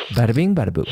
Bada bing, bada boo.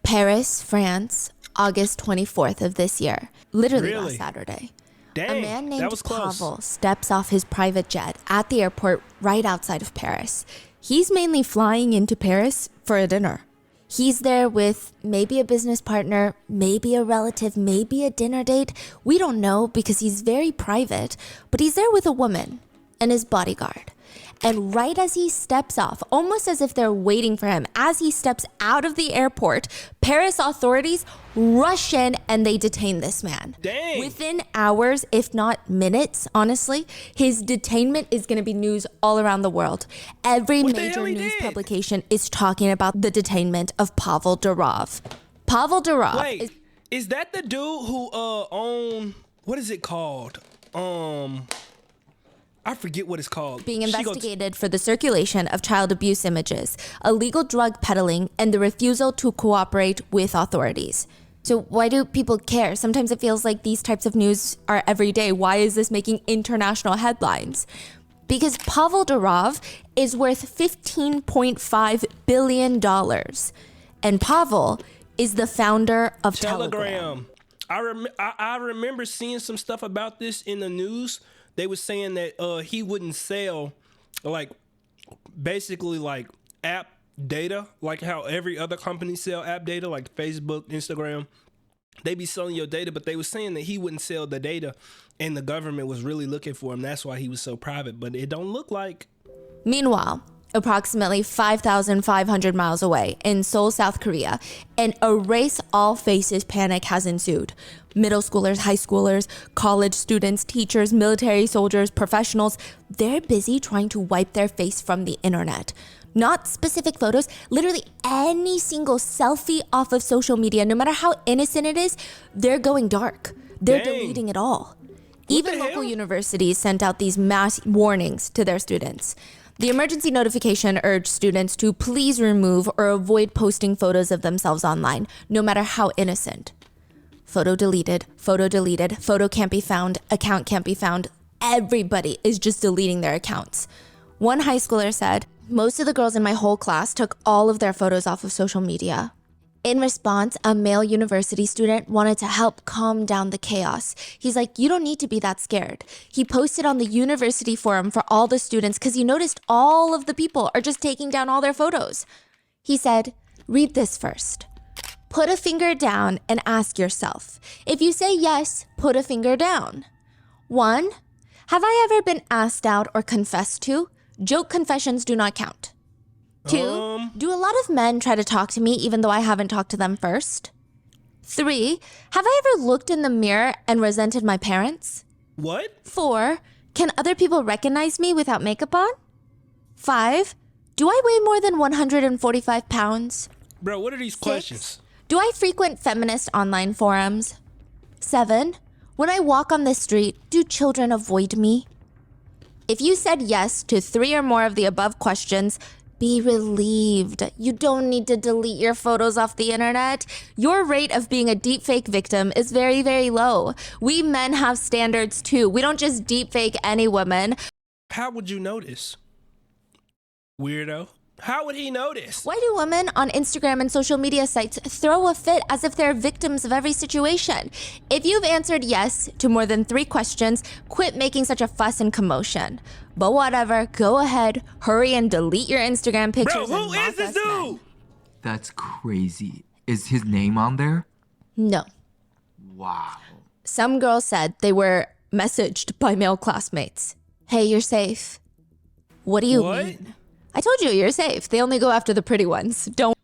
Paris, France, August 24th of this year. Literally last Saturday. Dang, a man named that was close. Pavel steps off his private jet at the airport right outside of Paris. He's mainly flying into Paris for a dinner. He's there with maybe a business partner, maybe a relative, maybe a dinner date. We don't know because he's very private, but he's there with a woman and his bodyguard. And right as he steps off, almost as if they're waiting for him, as he steps out of the airport, Paris authorities rush in and they detain this man. Dang. Within hours, if not minutes, honestly, his detainment is going to be news all around the world. Every major news publication is talking about the detainment of Pavel Durov. Pavel Durov. Wait, is that the dude who own, what is it called? I forget what it's called. Being investigated for the circulation of child abuse images, illegal drug peddling, and the refusal to cooperate with authorities. So why do people care? Sometimes it feels like these types of news are every day. Why is this making international headlines? Because Pavel Durov is worth $15.5 billion. And Pavel is the founder of Telegram. I remember seeing some stuff about this in the news. They were saying that he wouldn't sell, like, basically like app data, like how every other company sell app data, like Facebook, Instagram. They be selling your data, but they were saying that he wouldn't sell the data, and the government was really looking for him. That's why he was so private, but it don't look like. Meanwhile, approximately 5,500 miles away in Seoul, South Korea, an erase all faces panic has ensued. Middle schoolers, high schoolers, college students, teachers, military soldiers, professionals, they're busy trying to wipe their face from the internet. Not specific photos, literally any single selfie off of social media, no matter how innocent it is, they're going dark. They're deleting it all. Even local universities sent out these mass warnings to their students. The emergency notification urged students to please remove or avoid posting photos of themselves online, no matter how innocent. Photo deleted, photo can't be found, account can't be found. Everybody is just deleting their accounts. One high schooler said, "Most of the girls in my whole class took all of their photos off of social media." In response, a male university student wanted to help calm down the chaos. He's like, "You don't need to be that scared." He posted on the university forum for all the students because he noticed all of the people are just taking down all their photos. He said, "Read this first. Put a finger down and ask yourself. If you say yes, put a finger down. 1. Have I ever been asked out or confessed to? Joke confessions do not count. 2. Do a lot of men try to talk to me even though I haven't talked to them first? 3. Have I ever looked in the mirror and resented my parents? What? 4. Can other people recognize me without makeup on? 5. Do I weigh more than 145 pounds? Bro, what are these questions? Do I frequent feminist online forums? 7. When I walk on the street, do children avoid me? If you said yes to 3 or more of the above questions, be relieved. You don't need to delete your photos off the internet. Your rate of being a deepfake victim is very, very low. We men have standards too. We don't just deepfake any woman. How would you notice? Weirdo. How would he notice? Why do women on Instagram and social media sites throw a fit as if they're victims of every situation? If you've answered yes to more than 3 questions, quit making such a fuss and commotion. But whatever, go ahead, hurry and delete your Instagram pictures. Bro, who is this dude? That's crazy. Is his name on there? No. Wow. Some girls said they were messaged by male classmates. Hey, you're safe. What do you mean? I told you, you're safe. They only go after the pretty ones. Don't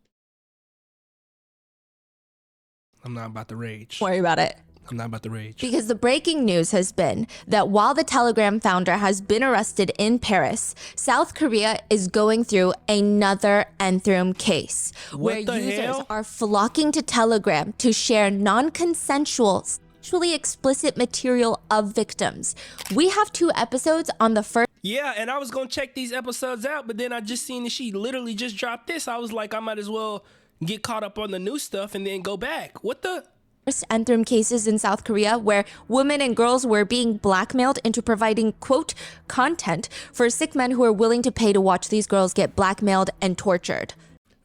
I'm not about to rage. worry about it. I'm not about to rage. Because the breaking news has been that while the Telegram founder has been arrested in Paris, South Korea is going through another Nth Room case where users are flocking to Telegram to share non-consensual, sexually explicit material of victims. We have 2 episodes on the first. Yeah, and I was gonna check these episodes out, but then I just seen that she literally just dropped this. I was like, I might as well get caught up on the new stuff and then go back. What the? Nth Room cases in South Korea where women and girls were being blackmailed into providing, quote, content for sick men who are willing to pay to watch these girls get blackmailed and tortured.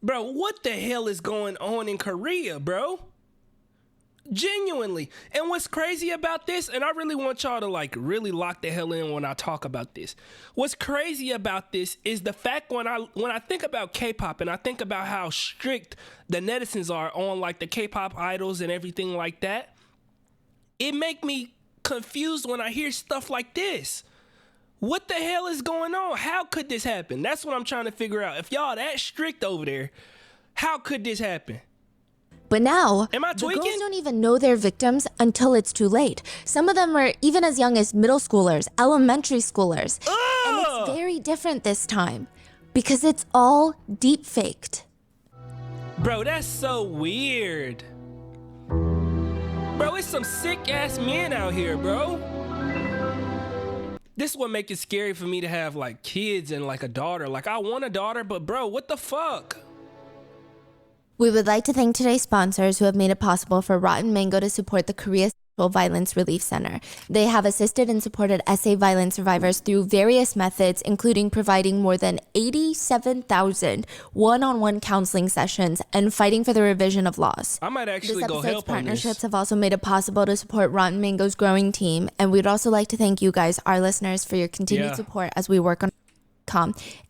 Bro, what the hell is going on in Korea, bro? Genuinely. And what's crazy about this, and I really want y'all to like really lock the hell in when I talk about this. What's crazy about this is the fact when I think about K-pop and I think about how strict the netizens are on like the K-pop idols and everything like that, it make me confused when I hear stuff like this. What the hell is going on? How could this happen? That's what I'm trying to figure out. If y'all that strict over there, how could this happen? But now, Am I the tweaking? girls don't even know they're victims until it's too late. Some of them are even as young as middle schoolers, elementary schoolers. And it's very different this time because it's all deep-faked. Bro, that's so weird. Bro, it's some sick-ass men out here, bro. This is what makes it scary for me to have like kids and like a daughter. Like I want a daughter, but bro, what the fuck? We would like to thank today's sponsors who have made it possible for Rotten Mango to support the Korea Sexual Violence Relief Center. They have assisted and supported SA violence survivors through various methods, including providing more than 87,000 one-on-one counseling sessions and fighting for the revision of laws. I might actually This go episode's help on partnerships this. have also made it possible to support Rotten Mango's growing team, and we'd also like to thank you guys, our listeners, for your continued Yeah. support as we work on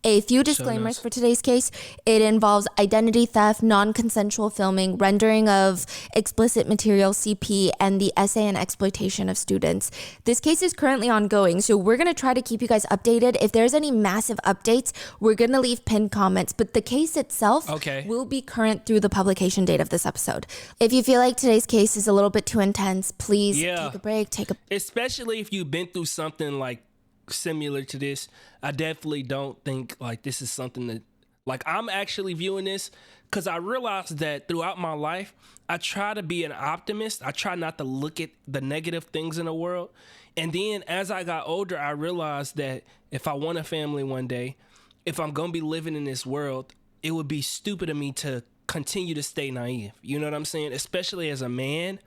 A few disclaimers for today's case. It involves identity theft, non-consensual filming, rendering of explicit material CP, and the essay and exploitation of students. This case is currently ongoing, so we're going to try to keep you guys updated. If there's any massive updates, we're going to leave pinned comments, but the case itself will be current through the publication date of this episode. If you feel like today's case is a little bit too intense, please take a break, Especially if you've been through something like similar to this. I definitely don't think like this is something that like I'm actually viewing this because I realized that throughout my life I try to be an optimist. I try not to look at the negative things in the world, and then as I got older I realized that if I want a family one day, if I'm gonna be living in this world, it would be stupid of me to continue to stay naive. You know what I'm saying? Especially as a man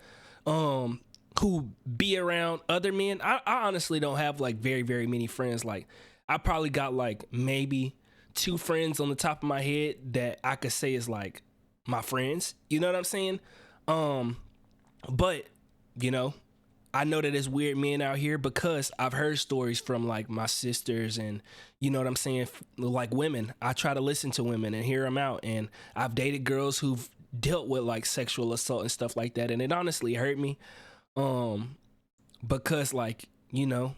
who be around other men. I honestly don't have like very, very many friends. Like I probably got like maybe 2 friends on the top of my head that I could say is like my friends. You know what I'm saying? But you know, I know that there's weird men out here because I've heard stories from like my sisters and you know what I'm saying? Like women. I try to listen to women and hear them out. And I've dated girls who've dealt with like sexual assault and stuff like that. And it honestly hurt me. Because like, you know,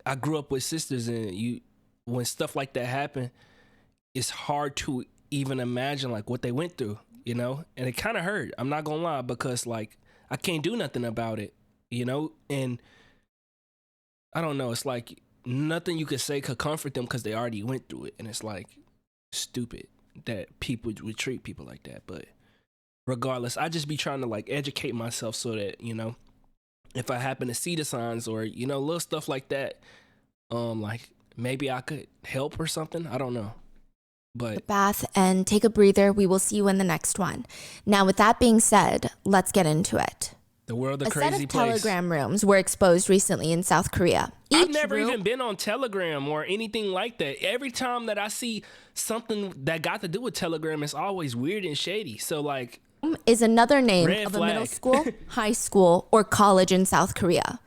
I grew up with sisters and when stuff like that happen, it's hard to even imagine like what they went through, you know, and it kind of hurt. I'm not gonna lie, because like I can't do nothing about it, you know, and I don't know. It's like nothing you could say could comfort them because they already went through it. And it's like stupid that people would treat people like that. But regardless, I just be trying to like educate myself so that, you know, if I happen to see the signs or, you know, little stuff like that, like maybe I could help or something. I don't know. But bath and take a breather. We will see you in the next one. Now, with that being said, let's get into it. The world of a crazy set of place. Telegram rooms were exposed recently in South Korea. I've never even been on Telegram or anything like that. Every time that I see something that got to do with Telegram, it's always weird and shady. So like, is another name red of flag. a middle school, high school, or college in South Korea.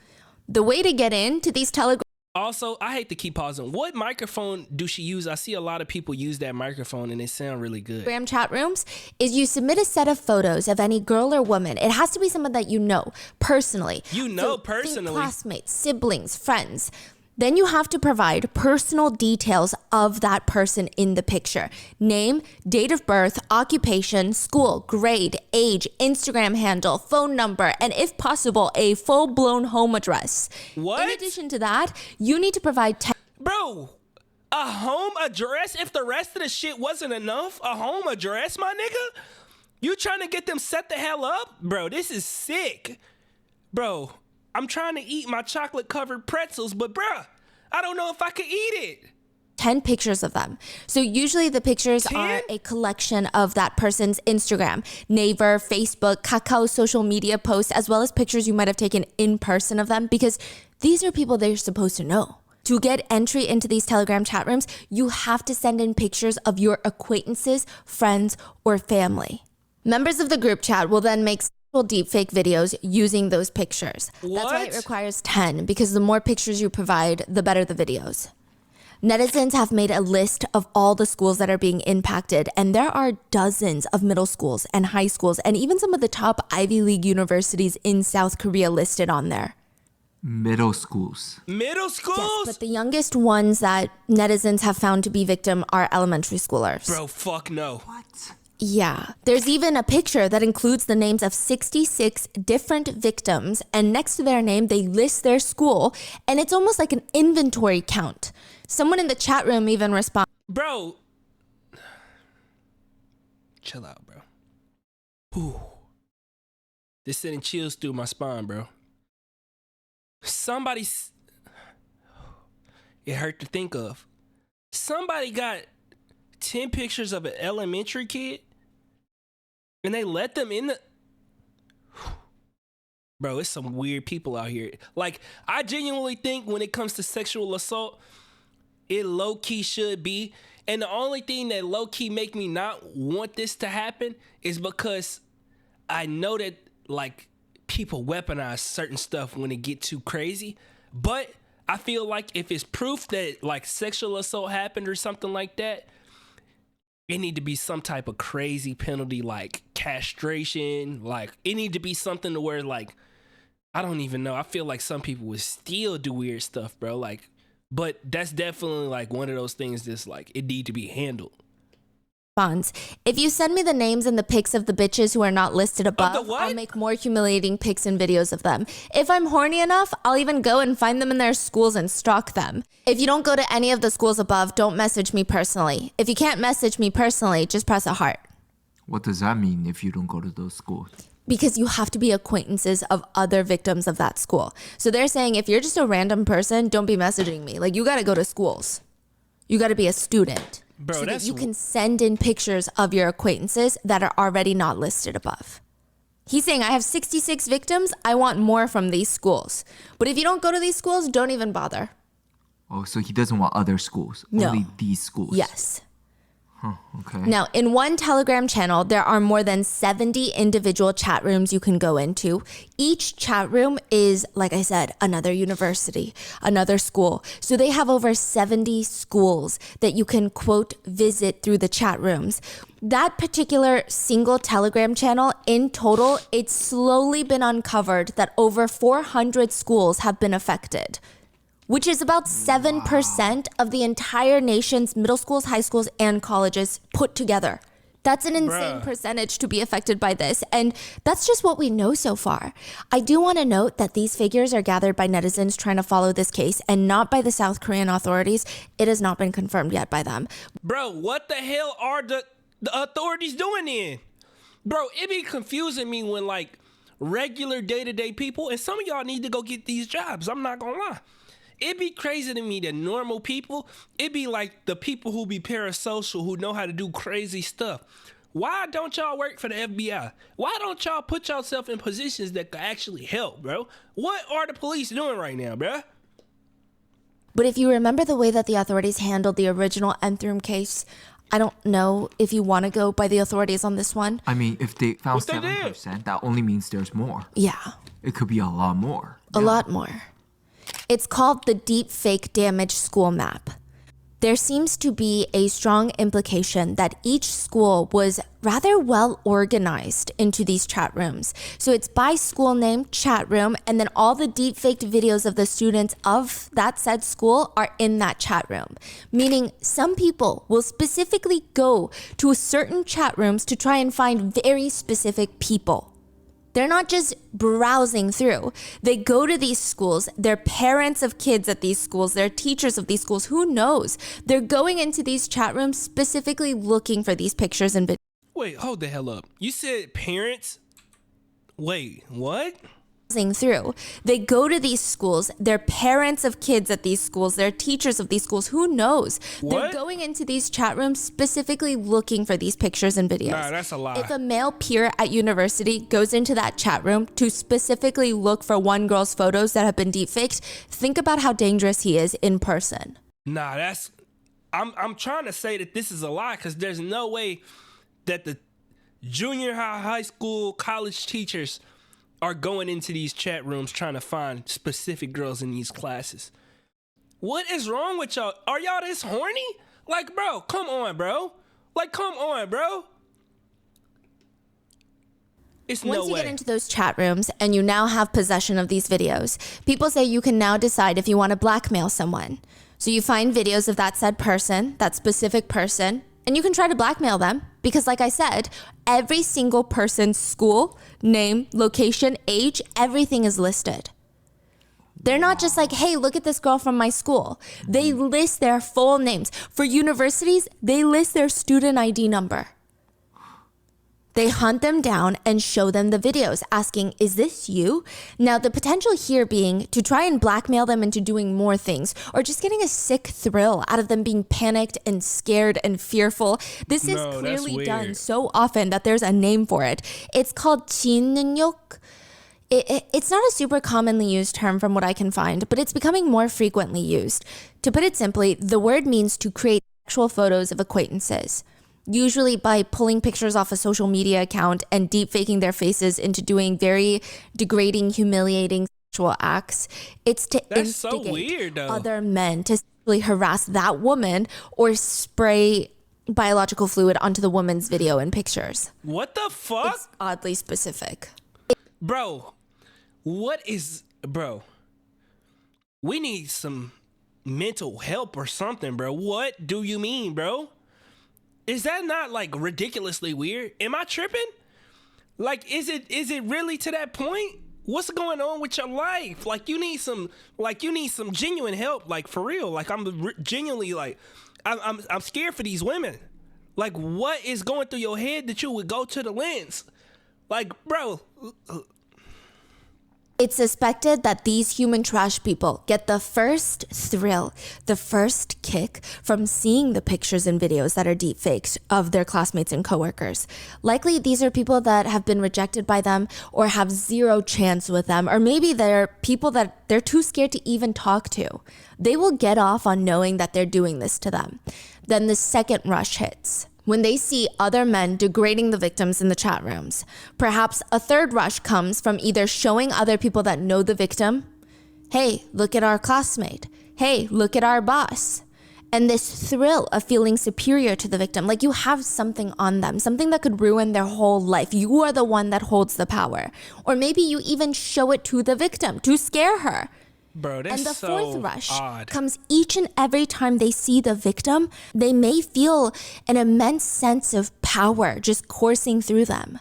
The way to get into these Telegram. Also, I hate to keep pausing. What microphone do she use? I see a lot of people use that microphone and they sound really good. Telegram chat rooms is you submit a set of photos of any girl or woman. It has to be someone that you know personally. You know So think personally. classmates, siblings, friends. Then you have to provide personal details of that person in the picture. Name, date of birth, occupation, school, grade, age, Instagram handle, phone number, and if possible, a full-blown home address. What? In addition to that, you need to provide Bro, a home address? If the rest of the shit wasn't enough, a home address, my nigga? You trying to get them set the hell up? Bro, this is sick. Bro, I'm trying to eat my chocolate-covered pretzels, but bruh, I don't know if I could eat it. 10 pictures of them. So usually the pictures 10? are a collection of that person's Instagram, Naver, Facebook, Kakao social media posts, as well as pictures you might have taken in person of them, because these are people they're supposed to know. To get entry into these Telegram chat rooms, you have to send in pictures of your acquaintances, friends, or family. Members of the group chat will then make deepfake videos using those pictures. What? That's why it requires 10, because the more pictures you provide, the better the videos. Netizens have made a list of all the schools that are being impacted, and there are dozens of middle schools and high schools, and even some of the top Ivy League universities in South Korea listed on there. Middle schools. Middle schools? Yes, but the youngest ones that netizens have found to be victim are elementary schoolers. Bro, fuck no. What? Yeah. There's even a picture that includes the names of 66 different victims, and next to their name, they list their school, and it's almost like an inventory count. Someone in the chat room even responded. Bro. Chill out, bro. Ooh. This sending chills through my spine, bro. It hurt to think of. Somebody got 10 pictures of an elementary kid and they let them in the... Bro, it's some weird people out here. Like, I genuinely think when it comes to sexual assault, it low-key should be. And the only thing that low-key make me not want this to happen is because I know that, like, people weaponize certain stuff when it get too crazy. But I feel like if it's proof that, like, sexual assault happened or something like that, it need to be some type of crazy penalty, like castration. Like, it need to be something to where, like, I don't even know. I feel like some people would still do weird stuff, bro. Like, but that's definitely like one of those things that's like, it need to be handled. If you send me the names and the pics of the bitches who are not listed above, I'll make more humiliating pics and videos of them. If I'm horny enough, I'll even go and find them in their schools and stalk them. If you don't go to any of the schools above, don't message me personally. If you can't message me personally, just press a heart. What does that mean if you don't go to those schools? Because you have to be acquaintances of other victims of that school. So they're saying if you're just a random person, don't be messaging me. Like, you got to go to schools. You got to be a student. Bro, so that you can send in pictures of your acquaintances that are already not listed above. He's saying, I have 66 victims. I want more from these schools. But if you don't go to these schools, don't even bother. Oh, so he doesn't want other schools, No. only these schools. Yes. Huh, okay. Now, in one Telegram channel, there are more than 70 individual chat rooms you can go into. Each chat room is, like I said, another university, another school. So they have over 70 schools that you can, quote, visit through the chat rooms. That particular single Telegram channel, in total, it's slowly been uncovered that over 400 schools have been affected, which is about 7% of the entire nation's middle schools, high schools, and colleges put together. That's an insane percentage to be affected by this. And that's just what we know so far. I do want to note that these figures are gathered by netizens trying to follow this case and not by the South Korean authorities. It has not been confirmed yet by them. Bro, what the hell are the authorities doing then? Bro, it be confusing me when, like, regular day-to-day people, and some of y'all need to go get these jobs. I'm not gonna lie. It'd be crazy to me that normal people, it'd be like the people who be parasocial, who know how to do crazy stuff. Why don't y'all work for the FBI? Why don't y'all put yourself in positions that could actually help, bro? What are the police doing right now, bro? But if you remember the way that the authorities handled the original Nth Room case, I don't know if you want to go by the authorities on this one. I mean, if they found What they 7%, that only means there's more. Yeah, It could be a lot more. a lot more. It's called the Deepfake Damage School Map. There seems to be a strong implication that each school was rather well organized into these chat rooms. So it's by school name, chat room, and then all the deepfaked videos of the students of that said school are in that chat room. Meaning some people will specifically go to certain chat rooms to try and find very specific people. They're not just browsing through. They go to these schools. They're parents of kids at these schools. They're teachers of these schools. Who knows? They're going into these chat rooms specifically looking for these pictures and videos. Wait, hold the hell up. You said parents? Wait, what? through. They go to these schools, they're parents of kids at these schools, they're teachers of these schools, who knows? What? They're going into these chat rooms specifically looking for these pictures and videos. Nah, that's a lie. If a male peer at university goes into that chat room to specifically look for one girl's photos that have been deepfaked, think about how dangerous he is in person. Nah, that's... I'm trying to say that this is a lie because there's no way that the junior high school, college teachers are going into these chat rooms trying to find specific girls in these classes. What is wrong with y'all? Are y'all this horny? Like, bro, come on, bro. Like, come on, bro. It's no way. Once you get into those chat rooms and you now have possession of these videos, people say you can now decide if you want to blackmail someone. So you find videos of that said person, that specific person, and you can try to blackmail them because, like I said, every single person's school, name, location, age, everything is listed. They're not just like, hey, look at this girl from my school. They list their full names. For universities, they list their student ID number. They hunt them down and show them the videos asking, is this you? Now, the potential here being to try and blackmail them into doing more things or just getting a sick thrill out of them being panicked and scared and fearful. This is clearly done so often that there's a name for it. It's called 진능욕. It's not a super commonly used term from what I can find, but it's becoming more frequently used. To put it simply, the word means to create sexual photos of acquaintances. Usually by pulling pictures off a social media account and deep faking their faces into doing very degrading, humiliating sexual acts. It's to instigate other men to sexually harass that woman or spray biological fluid onto the woman's video and pictures. What the fuck? It's oddly specific. Bro, bro, we need some mental help or something, bro. What do you mean, bro? Is that not like ridiculously weird? Am I tripping? Like, is it really to that point? What's going on with your life? Like, you need some genuine help, like for real. Like, I'm genuinely like, I'm scared for these women. Like, what is going through your head that you would go to the lens? Like, bro. It's suspected that these human trash people get the first thrill, the first kick from seeing the pictures and videos that are deepfaked of their classmates and coworkers. Likely, these are people that have been rejected by them or have zero chance with them, or maybe they're people that they're too scared to even talk to. They will get off on knowing that they're doing this to them. Then the second rush hits. When they see other men degrading the victims in the chat rooms. Perhaps a third rush comes from either showing other people that know the victim, hey, look at our classmate. Hey, look at our boss. And this thrill of feeling superior to the victim, like you have something on them, something that could ruin their whole life. You are the one that holds the power. Or maybe you even show it to the victim to scare her. Bro, that's and the fourth rush odd. Comes each and every time they see the victim. They may feel an immense sense of power just coursing through them.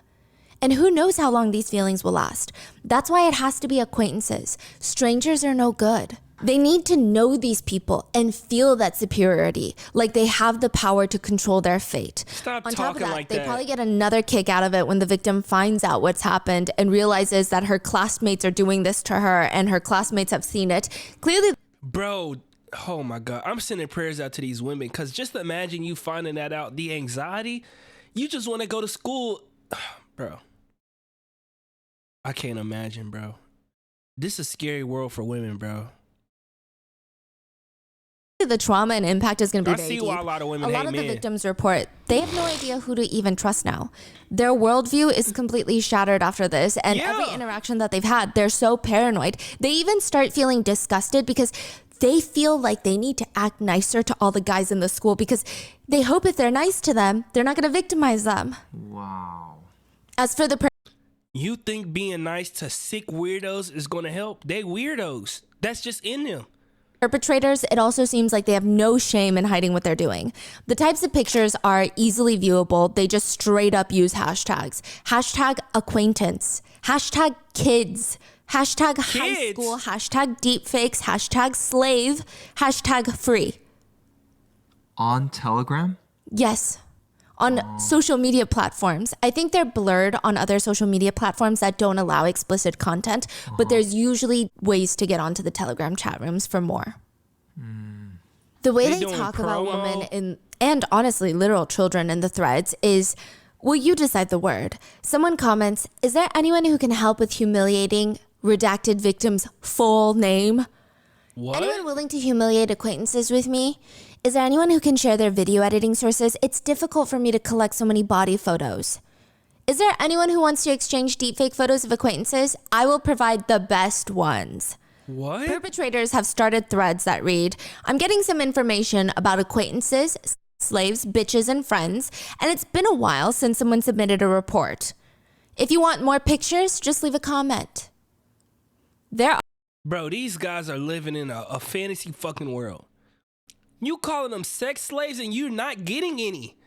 And who knows how long these feelings will last. That's why it has to be acquaintances. Strangers are no good. They need to know these people and feel that superiority, like they have the power to control their fate. Stop On top of talking that, like they that. probably get another kick out of it when the victim finds out what's happened and realizes that her classmates are doing this to her and her classmates have seen it. Clearly, bro, oh my God. I'm sending prayers out to these women because just imagine you finding that out. The anxiety, you just want to go to school. Bro, I can't imagine, bro. This is a scary world for women, bro. the trauma and impact is going to be I very see deep. why a lot of women hate of the men. victims report they have no idea who to even trust now. Their worldview is completely shattered after this, and every interaction that they've had, they're so paranoid. They even start feeling disgusted because they feel like they need to act nicer to all the guys in the school because they hope if they're nice to them, they're not going to victimize them. Wow. As for the You think being nice to sick weirdos is going to help? They weirdos. That's just in them. perpetrators, it also seems like they have no shame in hiding what they're doing. The types of pictures are easily viewable. They just straight up use hashtags. Hashtag acquaintance. Hashtag kids. Hashtag high school. Hashtag deepfakes. Hashtag slave. Hashtag free. On Telegram? Yes. on social media platforms. I think they're blurred on other social media platforms that don't allow explicit content, but there's usually ways to get onto the Telegram chat rooms for more. The way they doing talk about promo. women and honestly literal children in the threads is, well, you decide the word. Someone comments, is there anyone who can help with humiliating redacted victim's full name? What? Anyone willing to humiliate acquaintances with me? Is there anyone who can share their video editing sources? It's difficult for me to collect so many body photos. Is there anyone who wants to exchange deepfake photos of acquaintances? I will provide the best ones. What? Perpetrators have started threads that read, I'm getting some information about acquaintances, slaves, bitches, and friends, and it's been a while since someone submitted a report. If you want more pictures, just leave a comment. Bro, these guys are living in a fantasy fucking world. You calling them sex slaves and you're not getting any.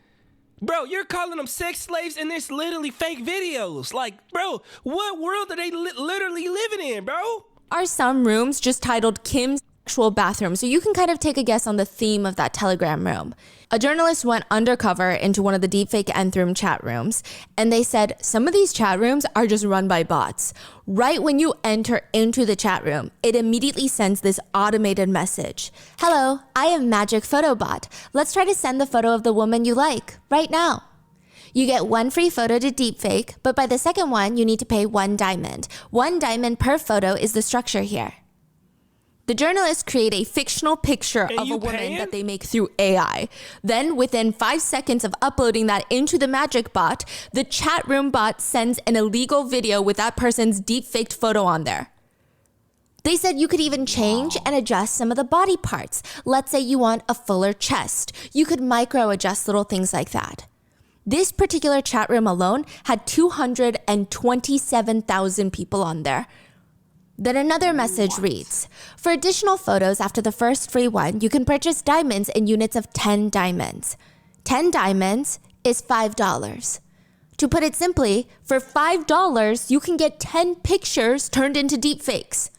Bro, you're calling them sex slaves and there's literally fake videos. Like, bro, what world are they literally living in, bro? Are some rooms just titled Kim's Sexual Bathroom, so you can kind of take a guess on the theme of that Telegram room. A journalist went undercover into one of the deepfake Nth Room chat rooms, and they said some of these chat rooms are just run by bots. Right when you enter into the chat room, it immediately sends this automated message. Hello, I am Magic Photobot. Let's try to send the photo of the woman you like right now. You get one free photo to deepfake, but by the second one, you need to pay $1 diamond. $1 diamond per photo is the structure here. The journalists create a fictional picture of a woman that they make through AI. Then, within 5 seconds of uploading that into the magic bot, the chat room bot sends an illegal video with that person's deepfaked photo on there. They said you could even change and adjust some of the body parts. Let's say you want a fuller chest. You could micro adjust little things like that. This particular chat room alone had 227,000 people on there. Then another message reads, for additional photos after the first free one, you can purchase diamonds in units of 10 diamonds. 10 diamonds is $5. To put it simply, for $5, you can get 10 pictures turned into deepfakes.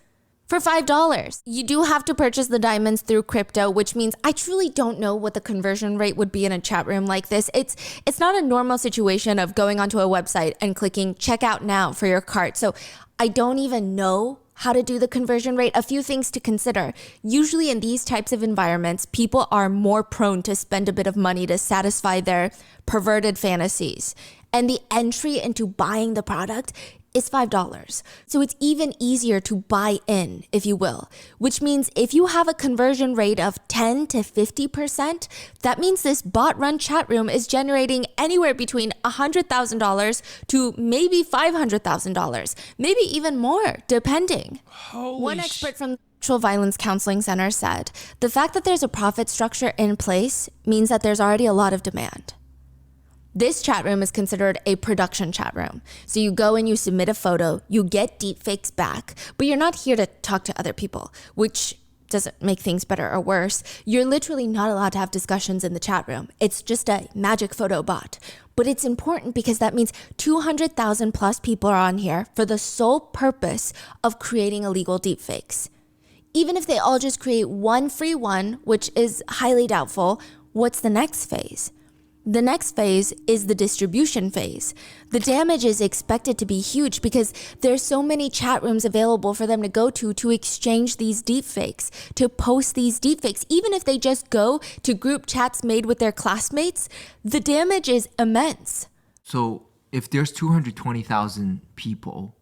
For $5. You do have to purchase the diamonds through crypto, which means I truly don't know what the conversion rate would be in a chat room like this. It's not a normal situation of going onto a website and clicking check out now for your cart. So I don't even know how to do the conversion rate. A few things to consider. Usually in these types of environments, people are more prone to spend a bit of money to satisfy their perverted fantasies. And the entry into buying the product is $5. So it's even easier to buy in, if you will, which means if you have a conversion rate of 10 to 50%, that means this bot-run chat room is generating anywhere between $100,000 to maybe $500,000, maybe even more, depending. One expert from the Sexual Violence Counseling Center said, the fact that there's a profit structure in place means that there's already a lot of demand. This chat room is considered a production chat room. So you go and you submit a photo, you get deepfakes back, but you're not here to talk to other people, which doesn't make things better or worse. You're literally not allowed to have discussions in the chat room. It's just a magic photo bot. But it's important because that means 200,000 plus people are on here for the sole purpose of creating illegal deepfakes. Even if they all just create one free one, which is highly doubtful, what's the next phase? The next phase is the distribution phase. The damage is expected to be huge because there's so many chat rooms available for them to go to exchange these deepfakes, to post these deepfakes. Even if they just go to group chats made with their classmates, the damage is immense. So if there's 220,000 people,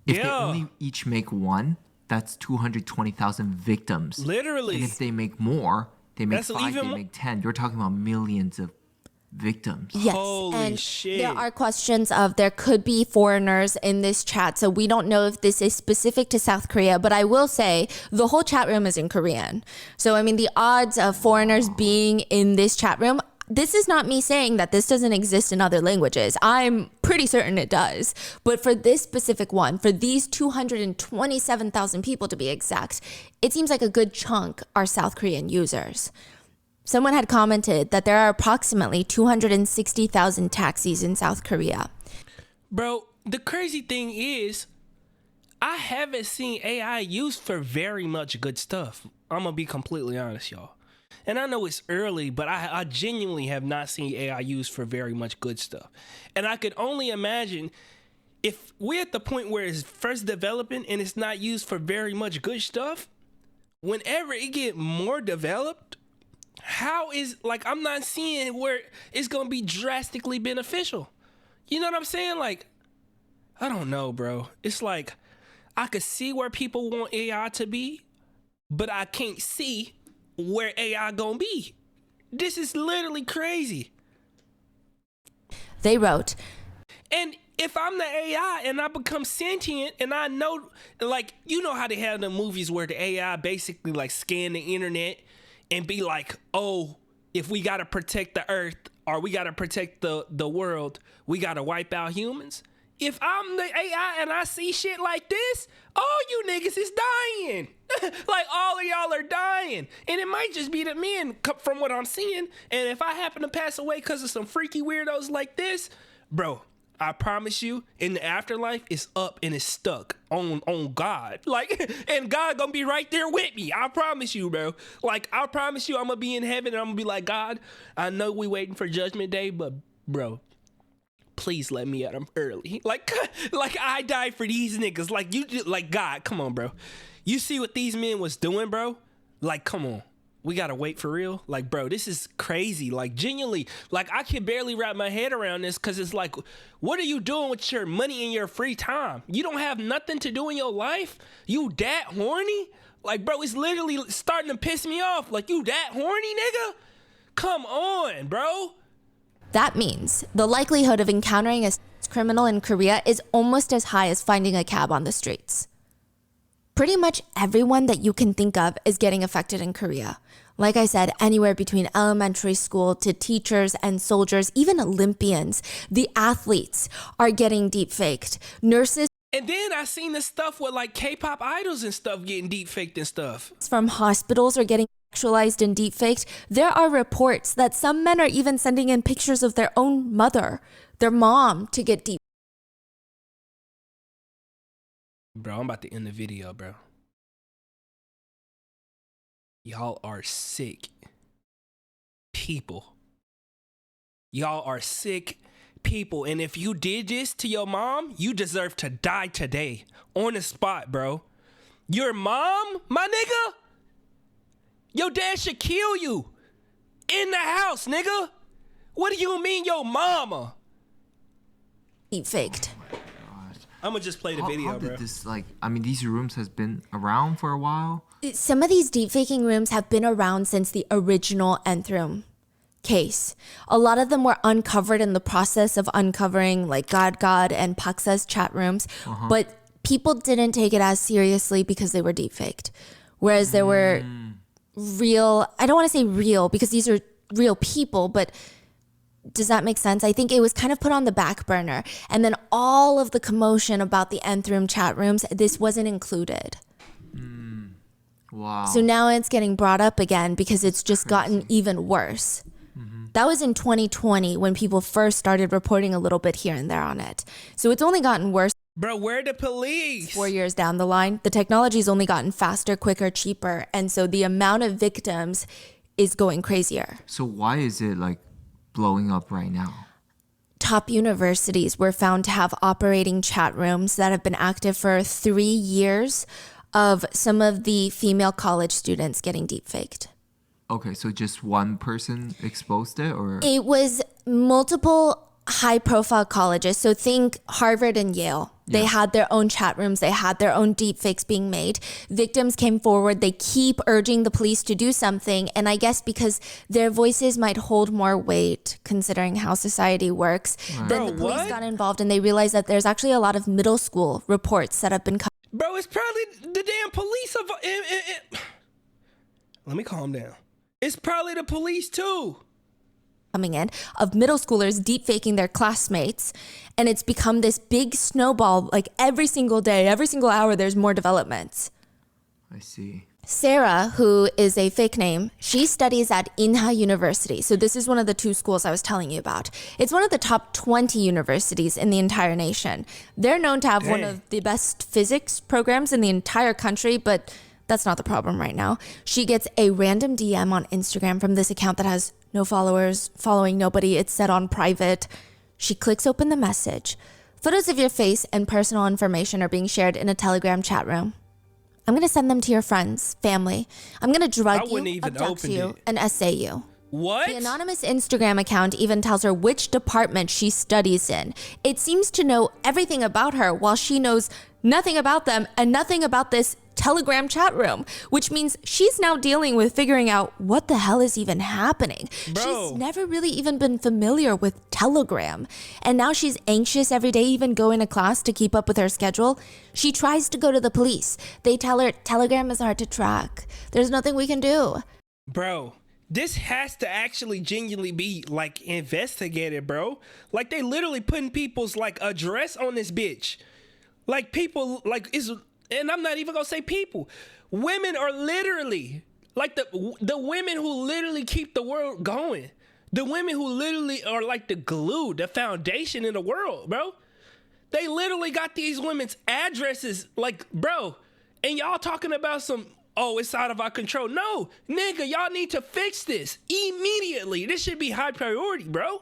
if they only each make one, that's 220,000 victims. Literally. And if they make more, they make That's 5, they make 10. You're talking about millions of victims. Yes, Holy and shit. there are questions of there could be foreigners in this chat, so we don't know if this is specific to South Korea, but I will say the whole chat room is in Korean. So I mean, the odds of foreigners being in this chat room, this is not me saying that this doesn't exist in other languages. I'm pretty certain it does. But for this specific one, for these 227,000 people to be exact, it seems like a good chunk are South Korean users. Someone had commented that there are approximately 260,000 taxis in South Korea. Bro, the crazy thing is, I haven't seen AI used for very much good stuff. I'm going to be completely honest, y'all. And I know it's early, but I genuinely have not seen AI used for very much good stuff. And I could only imagine if we're at the point where it's first developing and it's not used for very much good stuff, whenever it get more developed, how is, like, I'm not seeing where it's going to be drastically beneficial. You know what I'm saying? Like, I don't know, bro. It's like, I could see where people want AI to be, but I can't see where AI gonna be. This is literally crazy. They wrote, and if I'm the AI and I become sentient and I know, like, you know how they have the movies where the AI basically like scan the internet and be like, oh, if we gotta protect the earth or we gotta protect the world, we gotta wipe out humans. If I'm the AI and I see shit like this, all you niggas is dying. Like, all of y'all are dying. And it might just be the men from what I'm seeing. And if I happen to pass away because of some freaky weirdos like this, bro, I promise you, in the afterlife, it's up and it's stuck on God. Like, and God gonna be right there with me. I promise you, bro. Like, I promise you I'm gonna be in heaven and I'm gonna be like, God, I know we waiting for Judgment Day, but, bro, please let me at them early. Like I died for these niggas. Like, you, like, God, come on, bro. You see what these men was doing, bro? Like, come on. We gotta wait for real. Like, bro, this is crazy. Like, genuinely, like, I can barely wrap my head around this because it's like, what are you doing with your money and your free time? You don't have nothing to do in your life? You that horny? Like, bro, it's literally starting to piss me off. Like, you that horny, nigga? Come on, bro. that means the likelihood of encountering a criminal in Korea is almost as high as finding a cab on the streets. Pretty much everyone that you can think of is getting affected in Korea. Like I said, anywhere between elementary school to teachers and soldiers, even Olympians, the athletes are getting deepfaked. Nurses And then I seen this stuff with like K-pop idols and stuff getting deepfaked and stuff. from hospitals are getting sexualized and deepfaked. There are reports that some men are even sending in pictures of their own mother, their mom, to get deep. Bro, I'm about to end the video, bro. Y'all are sick people. Y'all are sick people. And if you did this to your mom, you deserve to die today. On the spot, bro. Your mom, my nigga? Your dad should kill you. In the house, nigga. What do you mean your mama? Deepfaked. I'm gonna just play the video, how did bro. this, like, I mean, these rooms has been around for a while. Some of these deepfaking rooms have been around since the original Nth Room case. A lot of them were uncovered in the process of uncovering like God and Paksa's chat rooms, but people didn't take it as seriously because they were deepfaked. Whereas there were real, I don't want to say real because these are real people, but does that make sense? I think it was kind of put on the back burner. And then all of the commotion about the Nth Room chat rooms, this wasn't included. Wow. So now it's getting brought up again because it's just gotten even worse. That was in 2020 when people first started reporting a little bit here and there on it. So it's only gotten worse. Bro, where the police? 4 years down the line, the technology's only gotten faster, quicker, cheaper. And so the amount of victims is going crazier. So why is it like blowing up right now? Top universities were found to have operating chat rooms that have been active for 3 years of some of the female college students getting deepfaked. Okay, so just one person exposed it, or? It was multiple high-profile colleges. So think Harvard and Yale. They had their own chat rooms. They had their own deepfakes being made. Victims came forward. They keep urging the police to do something. And I guess because their voices might hold more weight, considering how society works, then the police got involved and they realized that there's actually a lot of middle school reports that have been Bro, it's probably the damn police of... Let me calm down. It's probably the police too. coming in of middle schoolers deepfaking their classmates. And it's become this big snowball. Like every single day, every single hour, there's more developments. I see. Sarah, who is a fake name, she studies at Inha University. So this is one of the two schools I was telling you about. It's one of the top 20 universities in the entire nation. They're known to have one of the best physics programs in the entire country, but That's not the problem right now. She gets a random DM on Instagram from this account that has no followers, following nobody. It's set on private. She clicks open the message. Photos of your face and personal information are being shared in a Telegram chat room. I'm going to send them to your friends, family. I'm going to drug you, abduct you, and essay you. What? The anonymous Instagram account even tells her which department she studies in. It seems to know everything about her while she knows nothing about them and nothing about this Telegram chat room, which means she's now dealing with figuring out what the hell is even happening. Bro. She's never really even been familiar with Telegram. And now she's anxious every day, even going to class to keep up with her schedule. She tries to go to the police. They tell her Telegram is hard to track. There's nothing we can do. Bro, this has to actually genuinely be like investigated, bro. Like they literally putting people's like address on this bitch. Like people like is, and I'm not even gonna say people. Women are literally like the women who literally keep the world going. The women who literally are like the glue, the foundation in the world, bro. They literally got these women's addresses, like, bro. And y'all talking about some, oh, it's out of our control. No, nigga, y'all need to fix this immediately. This should be high priority, bro.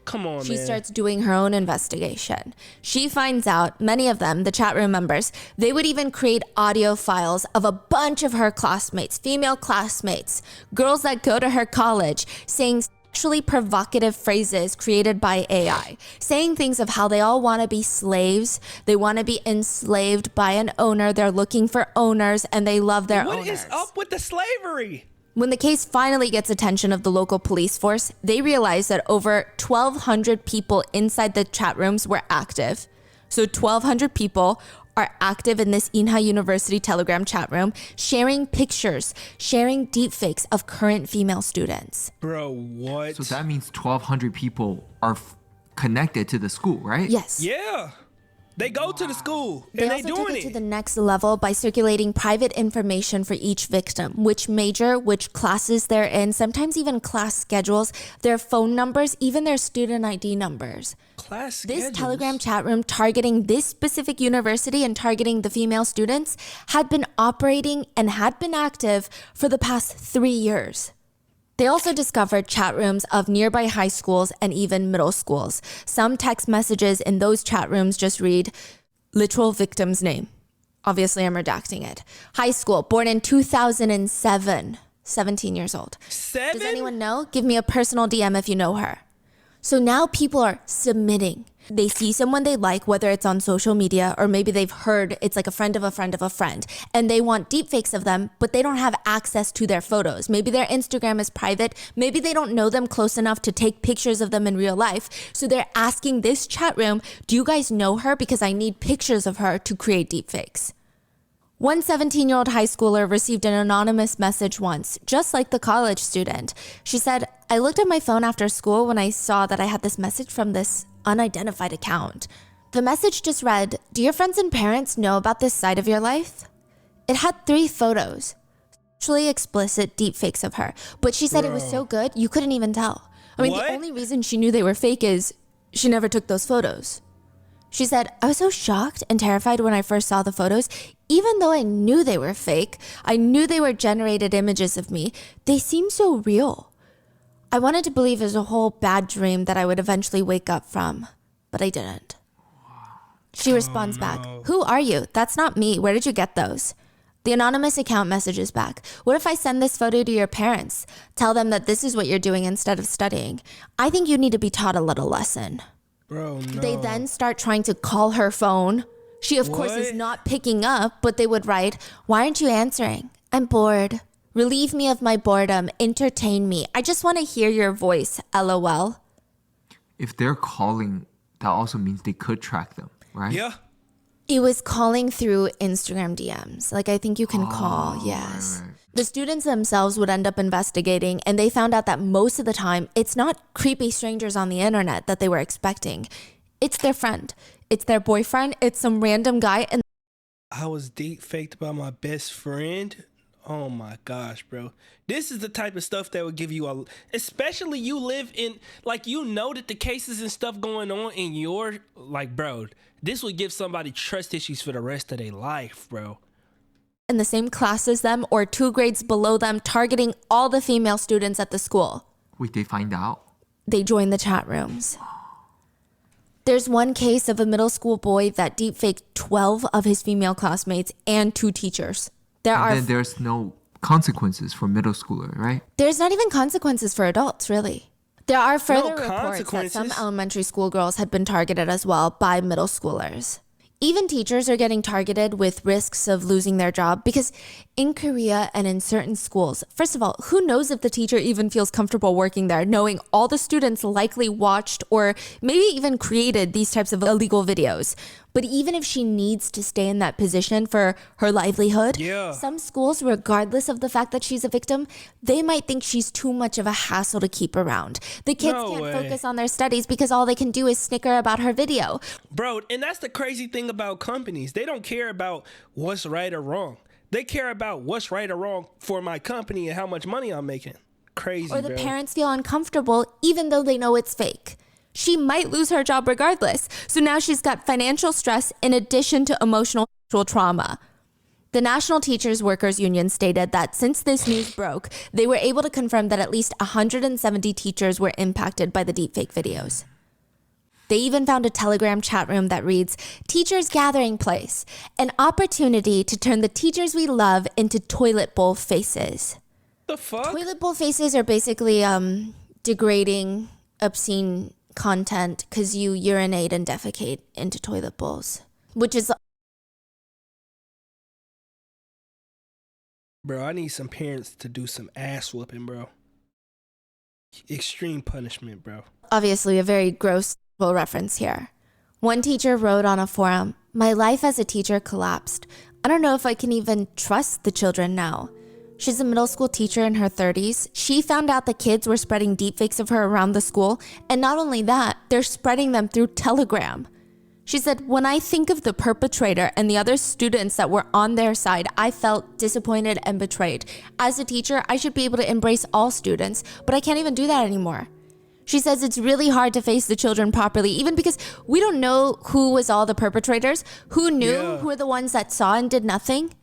Come on, She man. starts doing her own investigation. She finds out many of them, the chat room members, they would even create audio files of a bunch of her classmates, female classmates, girls that go to her college, saying sexually provocative phrases created by AI, saying things of how they all want to be slaves, they want to be enslaved by an owner, they're looking for owners, and they love their owners. What is up with the slavery? When the case finally gets attention of the local police force, they realize that over 1,200 people inside the chat rooms were active. So 1,200 people are active in this Inha University Telegram chat room, sharing pictures, sharing deepfakes of current female students. Bro, what? So that means 1,200 people are connected to the school, right? Yes. Yeah. They go to the school They and also they took doing it to it. the next level by circulating private information for each victim, which major, which classes they're in, sometimes even class schedules, their phone numbers, even their student ID numbers. Class This schedules. Telegram chat room targeting this specific university and targeting the female students had been operating and had been active for the past 3 years. They also discovered chat rooms of nearby high schools and even middle schools. Some text messages in those chat rooms just read, literal victim's name. Obviously, I'm redacting it. High school, born in 2007, 17 years old. 7? Does anyone know? Give me a personal DM if you know her. So now people are submitting. They see someone they like, whether it's on social media or maybe they've heard it's like a friend of a friend of a friend, and they want deepfakes of them, but they don't have access to their photos. Maybe their Instagram is private. Maybe they don't know them close enough to take pictures of them in real life. So they're asking this chat room, do you guys know her? Because I need pictures of her to create deepfakes. One 17-year-old high schooler received an anonymous message once, just like the college student. She said, I looked at my phone after school when I saw that I had this message from this unidentified account. The message just read, do your friends and parents know about this side of your life? It had 3 photos, sexually explicit deepfakes of her, but she said it was so good, you couldn't even tell. I mean, the only reason she knew they were fake is she never took those photos. She said, I was so shocked and terrified when I first saw the photos. Even though I knew they were fake, I knew they were generated images of me, they seemed so real. I wanted to believe it was a whole bad dream that I would eventually wake up from, but I didn't. She responds back, who are you? That's not me. Where did you get those? The anonymous account messages back, what if I send this photo to your parents? Tell them that this is what you're doing instead of studying. I think you need to be taught a little lesson. Bro, no. They then start trying to call her phone. She, of course, is not picking up, but they would write, why aren't you answering? I'm bored. Relieve me of my boredom. Entertain me. I just want to hear your voice. LOL. If they're calling, that also means they could track them, right? Yeah. It was calling through Instagram DMs. Like, I think you can call, yes. Right. The students themselves would end up investigating, and they found out that most of the time, it's not creepy strangers on the internet that they were expecting. It's their friend. It's their boyfriend. It's some random guy. And I was deep faked by my best friend. Oh my gosh, bro. This is the type of stuff that would give you a, especially you live in, like, you know that the cases and stuff going on in your, like, bro, this would give somebody trust issues for the rest of their life, bro. in the same class as them or 2 grades below them, targeting all the female students at the school. Wait, they find out? They join the chat rooms. There's one case of a middle school boy that deepfaked 12 of his female classmates and 2 teachers. Then there's no consequences for middle schooler, right? There's not even consequences for adults, really. There are further reports that some consequences? elementary school girls had been targeted as well by middle schoolers. Even teachers are getting targeted with risks of losing their job because in Korea and in certain schools, first of all, who knows if the teacher even feels comfortable working there, knowing all the students likely watched or maybe even created these types of illegal videos. But even if she needs to stay in that position for her livelihood, some schools, regardless of the fact that she's a victim, they might think she's too much of a hassle to keep around. The kids can't focus on their studies because all they can do is snicker about her video. Bro, and that's the crazy thing about companies. They don't care about what's right or wrong. They care about what's right or wrong for my company and how much money I'm making. Crazy, Or the bro. parents feel uncomfortable even though they know it's fake. She might lose her job regardless. So now she's got financial stress in addition to emotional trauma. The National Teachers Workers Union stated that since this news broke, they were able to confirm that at least 170 teachers were impacted by the deepfake videos. They even found a Telegram chat room that reads, "Teachers Gathering Place, an opportunity to turn the teachers we love into toilet bowl faces." The fuck? Toilet bowl faces are basically degrading, obscene content because you urinate and defecate into toilet bowls, which is... Bro, I need some parents to do some ass whooping, bro. Extreme punishment, bro. obviously a very gross reference here. One teacher wrote on a forum, "My life as a teacher collapsed. I don't know if I can even trust the children now." She's a middle school teacher in her 30s. She found out the kids were spreading deepfakes of her around the school. And not only that, they're spreading them through Telegram. She said, "When I think of the perpetrator and the other students that were on their side, I felt disappointed and betrayed. As a teacher, I should be able to embrace all students, but I can't even do that anymore." She says it's really hard to face the children properly, even because we don't know who was all the perpetrators, who knew, who were the ones that saw and did nothing.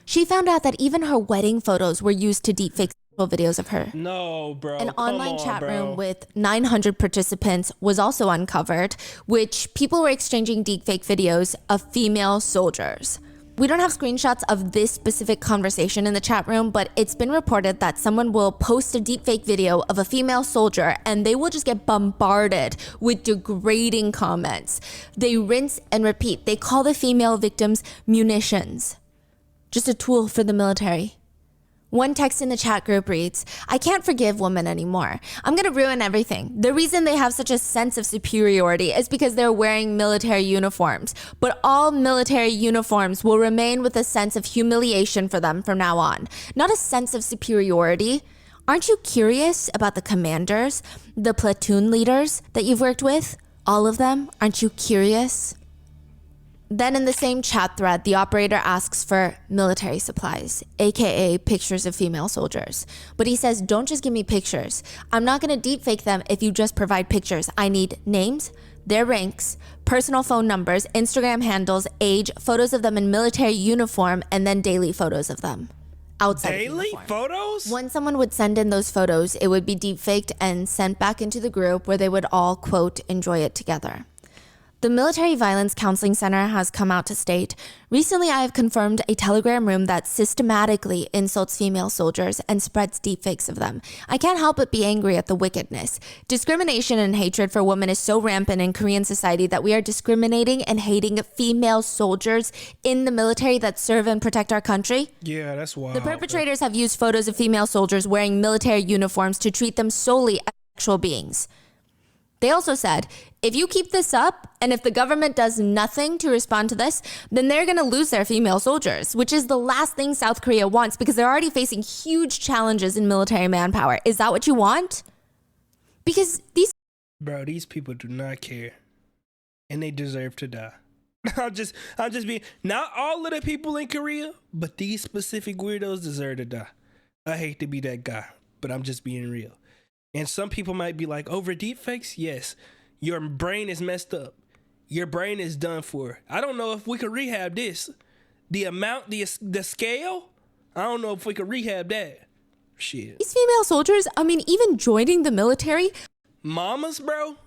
She found out that even her wedding photos were used to deepfake videos of her. No, bro. An online chat bro. room with 900 participants was also uncovered, which people were exchanging deepfake videos of female soldiers. We don't have screenshots of this specific conversation in the chat room, but it's been reported that someone will post a deepfake video of a female soldier and they will just get bombarded with degrading comments. They rinse and repeat. They call the female victims munitions. Just a tool for the military. One text in the chat group reads, "I can't forgive women anymore. I'm gonna ruin everything. The reason they have such a sense of superiority is because they're wearing military uniforms. But all military uniforms will remain with a sense of humiliation for them from now on. Not a sense of superiority. Aren't you curious about the commanders, the platoon leaders that you've worked with? All of them? Aren't you curious?" Then in the same chat thread, the operator asks for military supplies, aka pictures of female soldiers. But he says, "Don't just give me pictures. I'm not gonna deepfake them if you just provide pictures. I need names, their ranks, personal phone numbers, Instagram handles, age, photos of them in military uniform, and then daily photos of them." Outside Daily photos? When someone would send in those photos, it would be deepfaked and sent back into the group where they would all, quote, enjoy it together. The Military Violence Counseling Center has come out to state, "Recently I have confirmed a Telegram room that systematically insults female soldiers and spreads deepfakes of them. I can't help but be angry at the wickedness. Discrimination and hatred for women is so rampant in Korean society that we are discriminating and hating female soldiers in the military that serve and protect our country." Yeah, that's wild. The perpetrators have used photos of female soldiers wearing military uniforms to treat them solely as sexual beings. They also said, "If you keep this up, and if the government does nothing to respond to this, then they're going to lose their female soldiers," which is the last thing South Korea wants because they're already facing huge challenges in military manpower. Is that what you want? Because these people do not care, and they deserve to die. I'm just being, not all of the people in Korea, but these specific weirdos deserve to die. I hate to be that guy, but I'm just being real. And some people might be like, over deepfakes? Yes. Your brain is messed up. Your brain is done for. I don't know if we can rehab this. the scale, I don't know if we could rehab that. Shit. These female soldiers, I mean, even joining the military, Mamas, bro.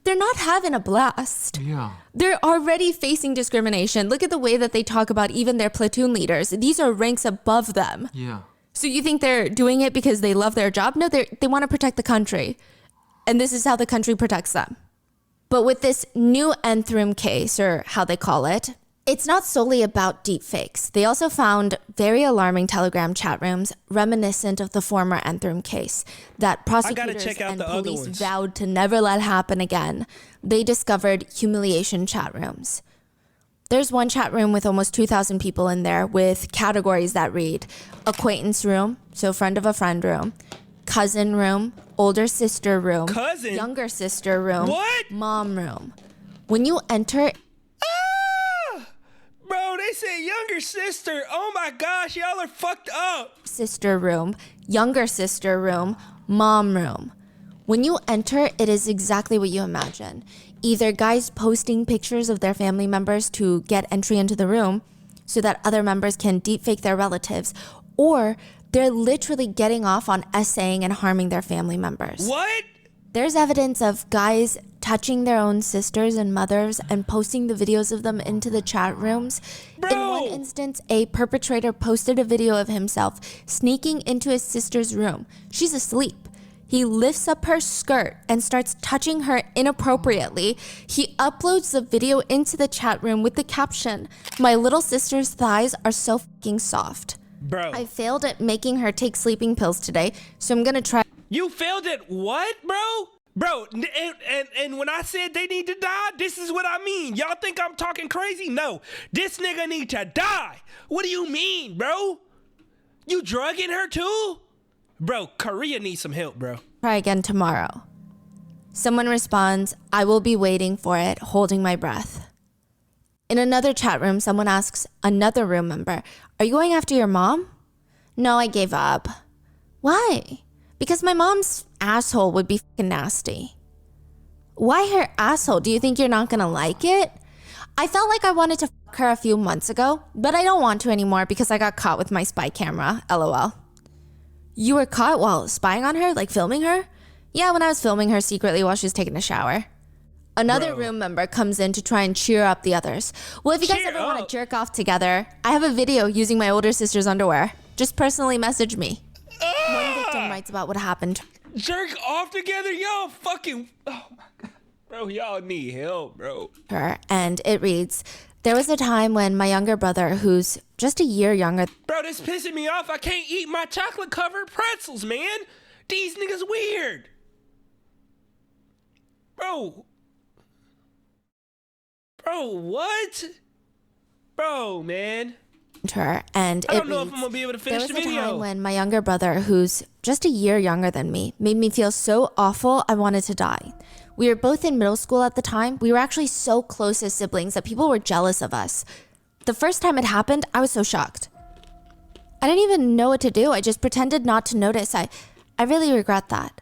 they're not having a blast. Yeah. They're already facing discrimination. Look at the way that they talk about even their platoon leaders. These are ranks above them. Yeah. So you think they're doing it because they love their job? No, they want to protect the country. And this is how the country protects them. But with this new Nth Room case, or how they call it, it's not solely about deepfakes. They also found very alarming Telegram chat rooms reminiscent of the former Nth Room case that prosecutors check out and the other police ones. vowed to never let happen again. They discovered humiliation chat rooms. There's one chat room with almost 2,000 people in there with categories that read acquaintance room, so friend of a friend room, cousin room, older sister room, Cousin? younger sister room, What? mom room. When you enter, Bro, they said younger sister. Oh my gosh, y'all are fucked up. sister room, younger sister room, mom room. When you enter, it is exactly what you imagine. Either guys posting pictures of their family members to get entry into the room so that other members can deepfake their relatives, or they're literally getting off on essaying and harming their family members. What? There's evidence of guys touching their own sisters and mothers and posting the videos of them into the chat rooms. In Bro! one instance, a perpetrator posted a video of himself sneaking into his sister's room. She's asleep. He lifts up her skirt and starts touching her inappropriately. He uploads the video into the chat room with the caption, "My little sister's thighs are so fucking soft. Bro. I failed at making her take sleeping pills today, so I'm gonna try." You failed at what, bro? Bro, and when I said they need to die, this is what I mean. Y'all think I'm talking crazy? No, this nigga need to die. What do you mean, bro? You drugging her too? Bro, Korea needs some help, bro. Try again tomorrow. Someone responds, "I will be waiting for it, holding my breath." In another chat room, someone asks another room member, "Are you going after your mom?" "No, I gave up." "Why?" "Because my mom's asshole would be fucking nasty." "Why her asshole? Do you think you're not gonna like it?" "I felt like I wanted to fuck her a few months ago, but I don't want to anymore because I got caught with my spy camera, LOL. "You were caught while spying on her, like filming her?" "Yeah, when I was filming her secretly while she was taking a shower." Another Bro. room member comes in to try and cheer up the others. "Well, if you guys Cheer ever want to up? jerk off together, I have a video using my older sister's underwear. Just personally message me." One victim writes about what happened Jerk off together? Y'all fucking... Oh my God. Bro, y'all need help, bro. to her, and it reads, "There was a time when my younger brother, who's just a year younger..." Bro, this pissing me off. I can't eat my chocolate-covered pretzels, man. These niggas weird. Bro. Bro, what? Bro, man. Her, and I it don't know if reads, I'm gonna be able to finish "There the was a video. time when my younger brother, who's just a year younger than me, made me feel so awful I wanted to die. We were both in middle school at the time. We were actually so close as siblings that people were jealous of us. The first time it happened, I was so shocked. I didn't even know what to do. I just pretended not to notice. I really regret that.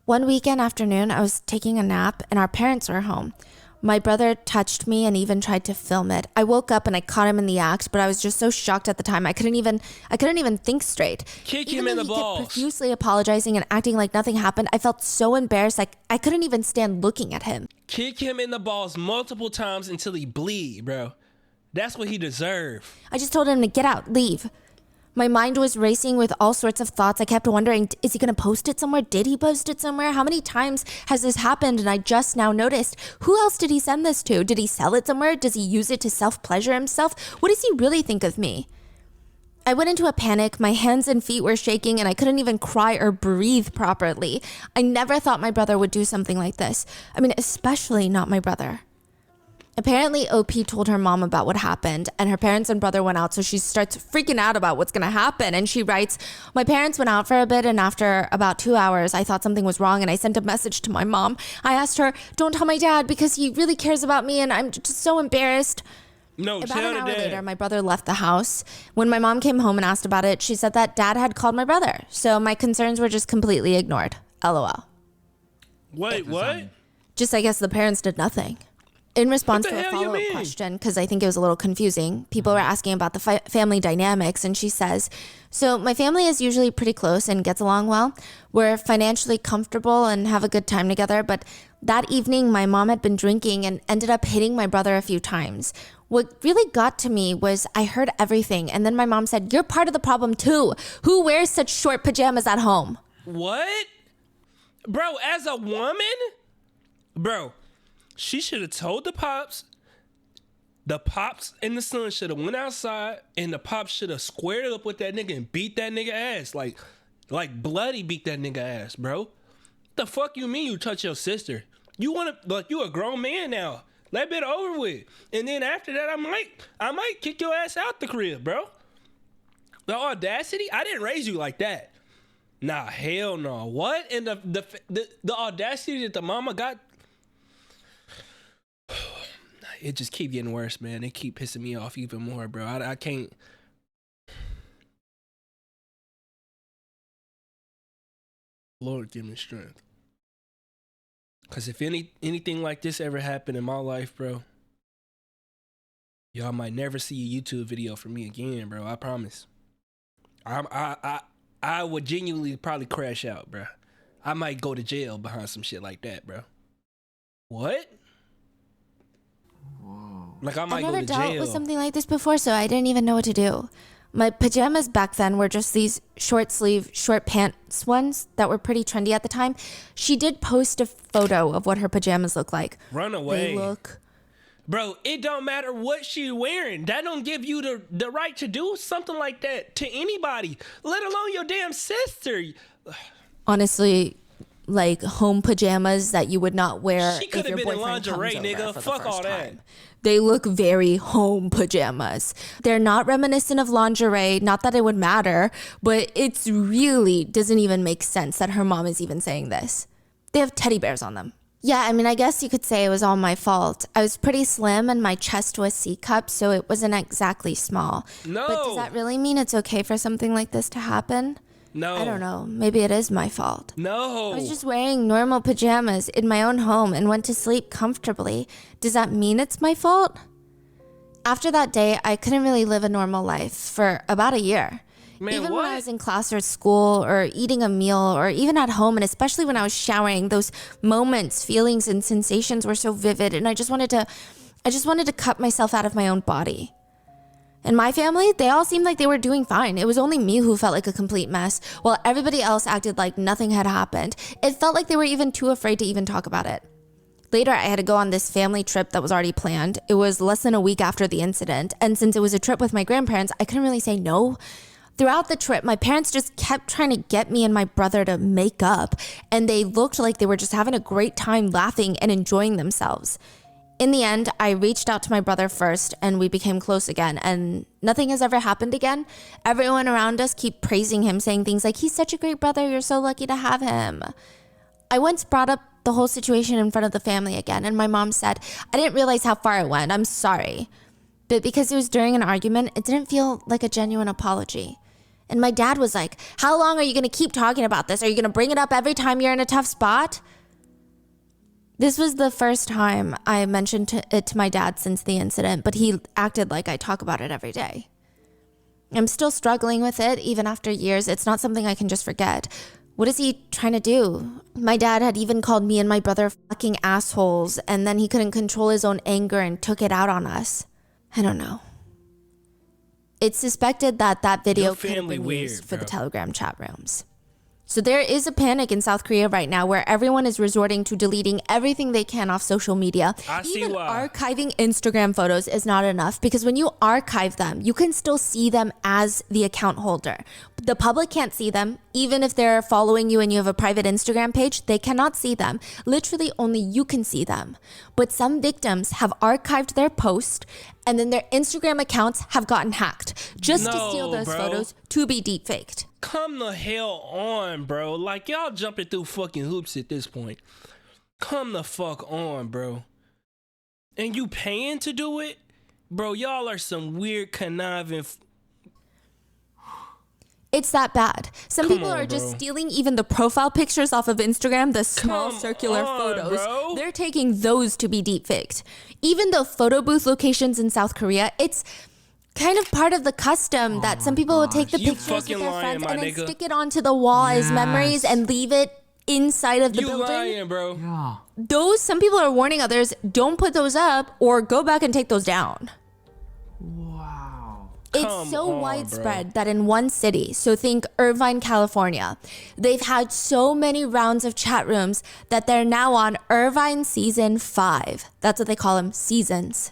One weekend afternoon, I was taking a nap and our parents were home. My brother touched me and even tried to film it. I woke up and I caught him in the act, but I was just so shocked at the time. I couldn't even think straight. Kick Even him in though the he balls. kept profusely apologizing and acting like nothing happened, I felt so embarrassed. Like I couldn't even stand looking at him. Kick him in the balls multiple times until he bleed, bro. That's what he deserved. I just told him to get out, leave. My mind was racing with all sorts of thoughts. I kept wondering, is he going to post it somewhere? Did he post it somewhere? How many times has this happened? And I just now noticed, who else did he send this to? Did he sell it somewhere? Does he use it to self-pleasure himself? What does he really think of me? I went into a panic. My hands and feet were shaking and I couldn't even cry or breathe properly. I never thought my brother would do something like this. I mean, especially not my brother. Apparently, OP told her mom about what happened, and her parents and brother went out, so she starts freaking out about what's gonna happen. And she writes, "My parents went out for a bit, and after about 2 hours, I thought something was wrong, and I sent a message to my mom. I asked her, 'Don't tell my dad, because he really cares about me, and I'm just so embarrassed.'" No, About tell an the hour dad. later, my brother left the house. When my mom came home and asked about it, she said that dad had called my brother, so my concerns were just completely ignored. LOL. Wait, what? Just, I guess the parents did nothing. in response What the to a hell you follow-up mean? question, because I think it was a little confusing, people were asking about the family dynamics, and she says, so my family is usually pretty close and gets along well. We're financially comfortable and have a good time together, but that evening my mom had been drinking and ended up hitting my brother a few times. What really got to me was I heard everything, and then my mom said, you're part of the problem too. Who wears such short pajamas at home? What? Bro, as a woman? Bro, she should have told the pops. The pops and the son should have went outside, and the pops should have squared up with that nigga and beat that nigga ass. Like bloody beat that nigga ass, bro. The fuck you mean you touch your sister? You wanna, like, you a grown man now. Let it over with. And then after that, I might kick your ass out the crib, bro. The audacity? I didn't raise you like that. Nah, hell no. What? And the audacity that the mama got. It just keep getting worse, man. It keep pissing me off even more, bro. I can't. Lord, give me strength. Cause if anything like this ever happened in my life, bro, y'all might never see a YouTube video from me again, bro. I promise. I would genuinely probably crash out, bro. I might go to jail behind some shit like that, bro. What? Like I might I've never go to dealt jail. with something like this before, so I didn't even know what to do. My pajamas back then were just these short sleeve, short pants ones that were pretty trendy at the time. She did post a photo of what her pajamas look like. Run away. They look... Bro, it don't matter what she wearing. That don't give you the right to do something like that to anybody, let alone your damn sister. Honestly, like home pajamas that you would not wear She if could have your been in boyfriend comes lingerie, over nigga. for the Fuck first all that. time. They look very home pajamas. They're not reminiscent of lingerie, not that it would matter, but it's really doesn't even make sense that her mom is even saying this. They have teddy bears on them. Yeah, I mean, I guess you could say it was all my fault. I was pretty slim and my chest was C-cup, so it wasn't exactly small. No. But does that really mean it's okay for something like this to happen? No. I don't know. Maybe it is my fault. No. I was just wearing normal pajamas in my own home and went to sleep comfortably. Does that mean it's my fault? After that day, I couldn't really live a normal life for about a year. Man, even what? when I was in class or school or eating a meal or even at home, and especially when I was showering, those moments, feelings, and sensations were so vivid, and I just wanted to cut myself out of my own body. And my family, they all seemed like they were doing fine. It was only me who felt like a complete mess, while everybody else acted like nothing had happened. It felt like they were even too afraid to even talk about it. Later, I had to go on this family trip that was already planned. It was less than a week after the incident, and since it was a trip with my grandparents, I couldn't really say no. Throughout the trip, my parents just kept trying to get me and my brother to make up, and they looked like they were just having a great time laughing and enjoying themselves. In the end, I reached out to my brother first, and we became close again, and nothing has ever happened again. Everyone around us keep praising him, saying things like, he's such a great brother, you're so lucky to have him. I once brought up the whole situation in front of the family again, and my mom said, I didn't realize how far it went, I'm sorry. But because it was during an argument, it didn't feel like a genuine apology. And my dad was like, how long are you going to keep talking about this? Are you going to bring it up every time you're in a tough spot? This was the first time I mentioned it to my dad since the incident, but he acted like I talk about it every day. I'm still struggling with it, even after years. It's not something I can just forget. What is he trying to do? My dad had even called me and my brother fucking assholes, and then he couldn't control his own anger and took it out on us. I don't know. It's suspected that video could have been used for the Telegram chat rooms. So there is a panic in South Korea right now where everyone is resorting to deleting everything they can off social media. Even archiving Instagram photos is not enough, because when you archive them, you can still see them as the account holder. The public can't see them. Even if they're following you and you have a private Instagram page, they cannot see them. Literally only you can see them. But some victims have archived their post, and then their Instagram accounts have gotten hacked just to steal those photos to be deepfaked. Come the hell on, bro. Like, y'all jumping through fucking hoops at this point. Come the fuck on, bro. And you paying to do it? Bro, y'all are some weird conniving... It's that bad. Some people are just stealing even the profile pictures off of Instagram, the small circular photos. Bro. They're taking those to be deepfaked. Even the photo booth locations in South Korea, it's kind of part of the custom that some people will take the pictures with their friends and then stick it onto the wall as memories and leave it inside of the building. Lying, bro. Yeah. Some people are warning others, don't put those up or go back and take those down. Wow. It's so widespread that in one city, so think Irvine, California, they've had so many rounds of chat rooms that they're now on Irvine Season 5. That's what they call them, seasons.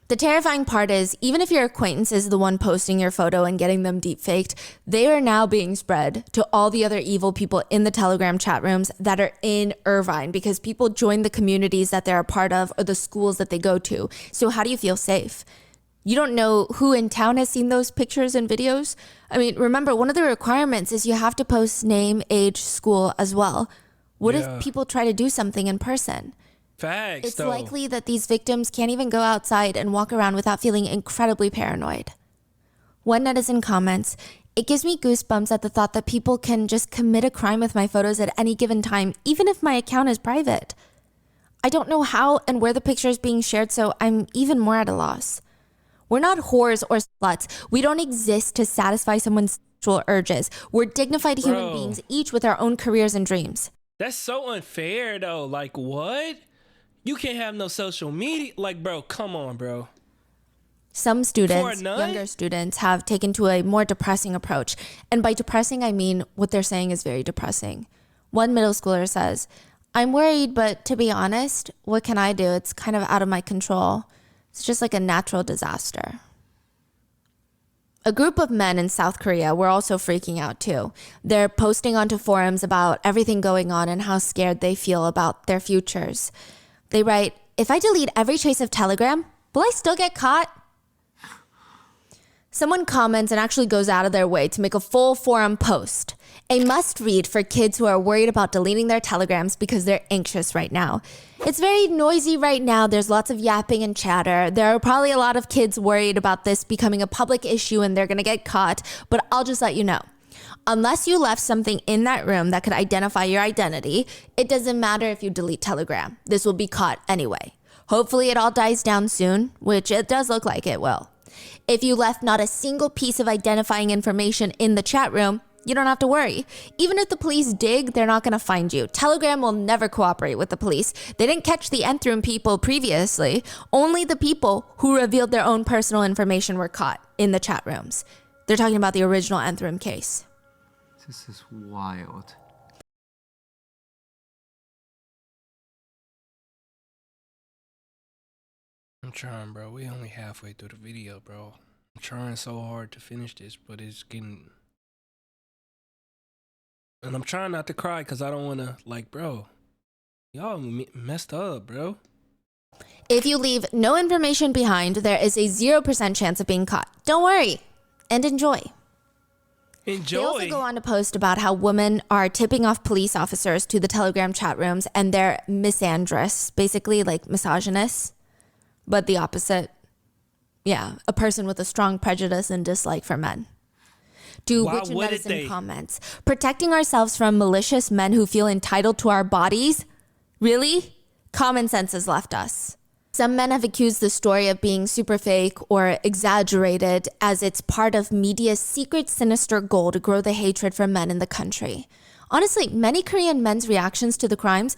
The terrifying part is, even if your acquaintance is the one posting your photo and getting them deepfaked, they are now being spread to all the other evil people in the Telegram chat rooms that are in Irvine because people join the communities that they're a part of or the schools that they go to. So how do you feel safe? You don't know who in town has seen those pictures and videos. I mean, remember, one of the requirements is you have to post name, age, school as well. What if people try to do something in person? Facts, It's likely that these victims can't even go outside and walk around without feeling incredibly paranoid. One netizen comments, "It gives me goosebumps at the thought that people can just commit a crime with my photos at any given time, even if my account is private. I don't know how and where the picture is being shared, so I'm even more at a loss. We're not whores or sluts. We don't exist to satisfy someone's sexual urges. We're dignified human beings, each with our own careers and dreams." That's so unfair, though. Like, what? You can't have no social media. Like, bro, come on, bro. Some students, younger students, have taken to a more depressing approach. And by depressing, I mean what they're saying is very depressing. One middle schooler says, "I'm worried, but to be honest, what can I do? It's kind of out of my control. It's just like a natural disaster." A group of men in South Korea were also freaking out too. They're posting onto forums about everything going on and how scared they feel about their futures. They write, "If I delete every trace of Telegram, will I still get caught?" Someone comments and actually goes out of their way to make a full forum post. A must read for kids who are worried about deleting their telegrams because they're anxious right now. It's very noisy right now. There's lots of yapping and chatter. There are probably a lot of kids worried about this becoming a public issue and they're going to get caught. But I'll just let you know. Unless you left something in that room that could identify your identity, it doesn't matter if you delete Telegram. This will be caught anyway. Hopefully it all dies down soon, which it does look like it will. If you left not a single piece of identifying information in the chat room, you don't have to worry. Even if the police dig, they're not going to find you. Telegram will never cooperate with the police. They didn't catch the Nth Room people previously. Only the people who revealed their own personal information were caught in the chat rooms. They're talking about the original Nth Room case. This is wild. I'm trying, bro. We only halfway through the video, bro. I'm trying so hard to finish this, but it's getting... And I'm trying not to cry because I don't want to, like, bro. Y'all messed up, bro. If you leave no information behind, there is a 0% chance of being caught. Don't worry and enjoy. They also go on to post about how women are tipping off police officers to the Telegram chat rooms and they're misandrous, basically like misogynists, but the opposite. Yeah, a person with a strong prejudice and dislike for men. To which medicine comments, "Protecting ourselves from malicious men who feel entitled to our bodies? Really? Common sense has left us." Some men have accused the story of being super fake or exaggerated as it's part of media's secret sinister goal to grow the hatred for men in the country. Honestly, many Korean men's reactions to the crimes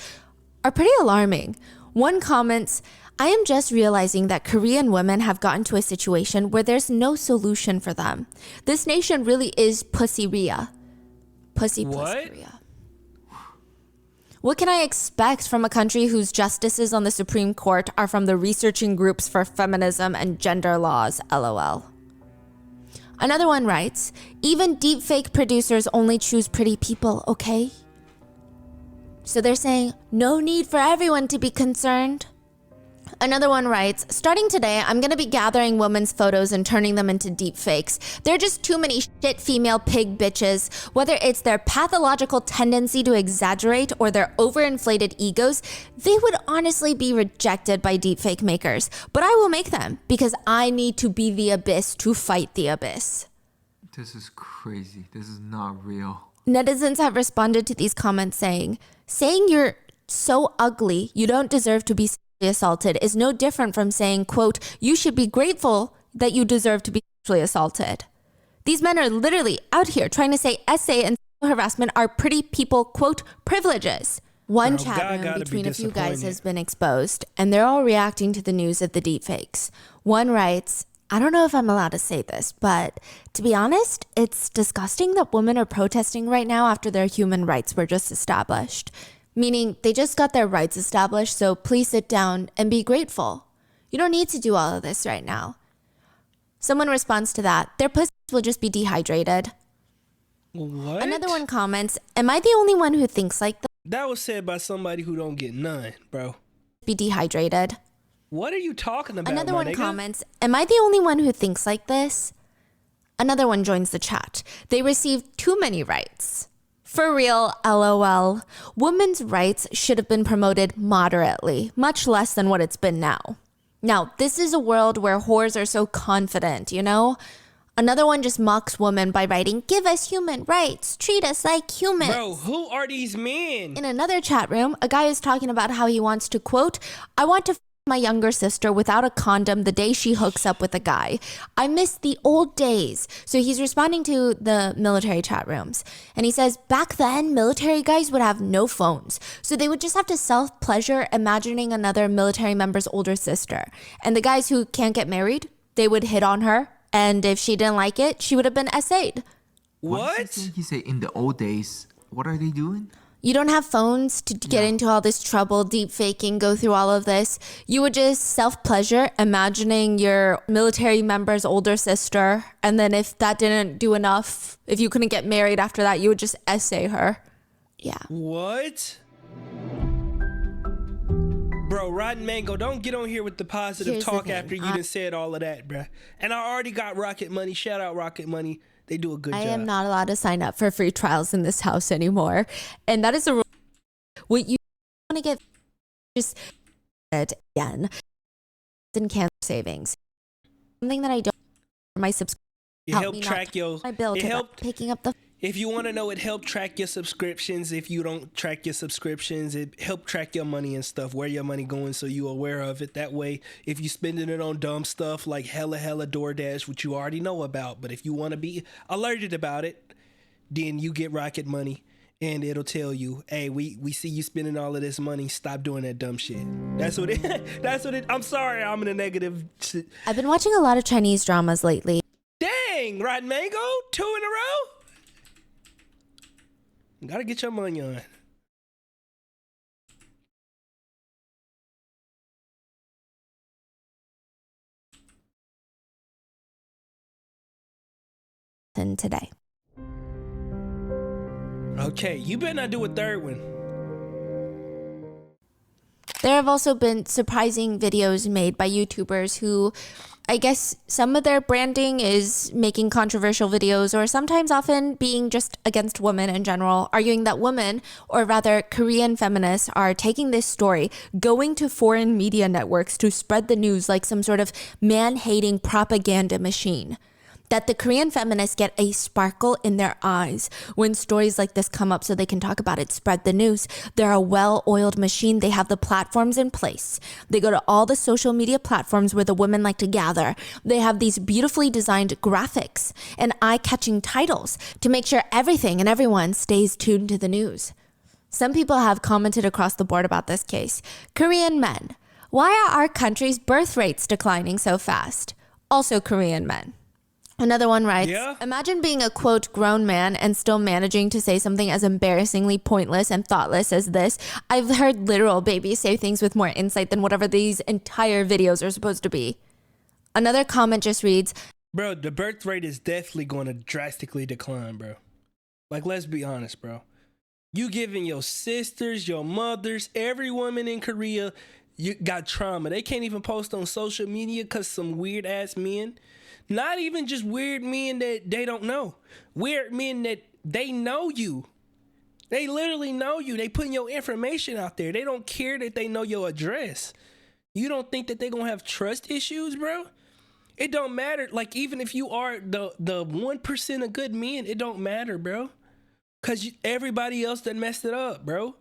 are pretty alarming. One comments, "I am just realizing that Korean women have gotten to a situation where there's no solution for them. This nation really is pussyria." Pussy Korea. What can I expect from a country whose justices on the Supreme Court are from the researching groups for feminism and gender laws, LOL. Another one writes, "Even deepfake producers only choose pretty people, okay?" So they're saying, no need for everyone to be concerned. Another one writes, "Starting today, I'm going to be gathering women's photos and turning them into deepfakes. There are just too many shit female pig bitches. Whether it's their pathological tendency to exaggerate or their overinflated egos, they would honestly be rejected by deepfake makers. But I will make them because I need to be the abyss to fight the abyss." This is crazy. This is not real. Netizens have responded to these comments saying you're so ugly, you don't deserve to be sexually assaulted is no different from saying, quote, you should be grateful that you deserve to be sexually assaulted. These men are literally out here trying to say SA and sexual harassment are pretty people, quote, privileges. One chat room between a few guys has been exposed, and they're all reacting to the news of the deepfakes. One writes, I don't know if I'm allowed to say this, but to be honest, it's disgusting that women are protesting right now after their human rights were just established. Meaning they just got their rights established, so please sit down and be grateful. You don't need to do all of this right now. Someone responds to that, their pussies will just be dehydrated. What? Another one comments, am I the only one who thinks like that? That was said by somebody who don't get none, bro. Be dehydrated. What are you talking about, Another my one nigga? comments, am I the only one who thinks like this? Another one joins the chat. They received too many rights. For real, LOL. Women's rights should have been promoted moderately, much less than what it's been now. Now, this is a world where whores are so confident, you know? Another one just mocks women by writing, give us human rights, treat us like humans. Bro, who are these men? In another chat room, a guy is talking about how he wants to, quote, I want to my younger sister without a condom the day she hooks up with a guy. I miss the old days. So he's responding to the military chat rooms. And he says, back then, military guys would have no phones. So they would just have to self-pleasure imagining another military member's older sister. And the guys who can't get married, they would hit on her. And if she didn't like it, she would have been SA'd. What? He said in the old days, what are they doing? You don't have phones to get into all this trouble, deep faking, go through all of this. You would just self-pleasure, imagining your military member's older sister. And then if that didn't do enough, if you couldn't get married after that, you would just essay her. Yeah. What? Bro, Rotten Mango, don't get on here with the positive Here's the talk thing. after you done said all of that, bruh. And I already got Rocket Money. Shout out Rocket Money. They do a good job. I am not allowed to sign up for free trials in this house anymore. And that is a rule. What you want to get just again in cancer savings. Something that I don't my subscription. It helped track your my bill. It helped picking up the. If you want to know, it helped track your subscriptions. If you don't track your subscriptions, it helped track your money and stuff, where your money going, so you aware of it. That way, if you spending it on dumb stuff like hella DoorDash, which you already know about, but if you want to be alerted about it, then you get Rocket Money, and it'll tell you, hey, we see you spending all of this money. Stop doing that dumb shit. That's what it. That's what it. I'm sorry, I'm in a negative. I've been watching a lot of Chinese dramas lately. Dang, Rotten Mango, 2 in a row. Gotta get your money on. Today. Okay, you better not do a third one. There have also been surprising videos made by YouTubers who, I guess some of their branding is making controversial videos or sometimes often being just against women in general, arguing that women, or rather Korean feminists, are taking this story, going to foreign media networks to spread the news like some sort of man-hating propaganda machine. That the Korean feminists get a sparkle in their eyes when stories like this come up so they can talk about it, spread the news. They're a well-oiled machine. They have the platforms in place. They go to all the social media platforms where the women like to gather. They have these beautifully designed graphics and eye-catching titles to make sure everything and everyone stays tuned to the news. Some people have commented across the board about this case. Korean men. Why are our country's birth rates declining so fast? Also Korean men. Another one writes, Imagine being a, quote, grown man and still managing to say something as embarrassingly pointless and thoughtless as this. I've heard literal babies say things with more insight than whatever these entire videos are supposed to be. Another comment just reads, Bro, the birth rate is definitely going to drastically decline, bro. Like, let's be honest, bro. You giving your sisters, your mothers, every woman in Korea, you got trauma. They can't even post on social media because some weird ass men. Not even just weird men that they don't know. Weird men that they know you. They literally know you. They putting your information out there. They don't care that they know your address. You don't think that they're going to have trust issues, bro? It don't matter. Like, even if you are the 1% of good men, it don't matter, bro. Because everybody else that messed it up, bro.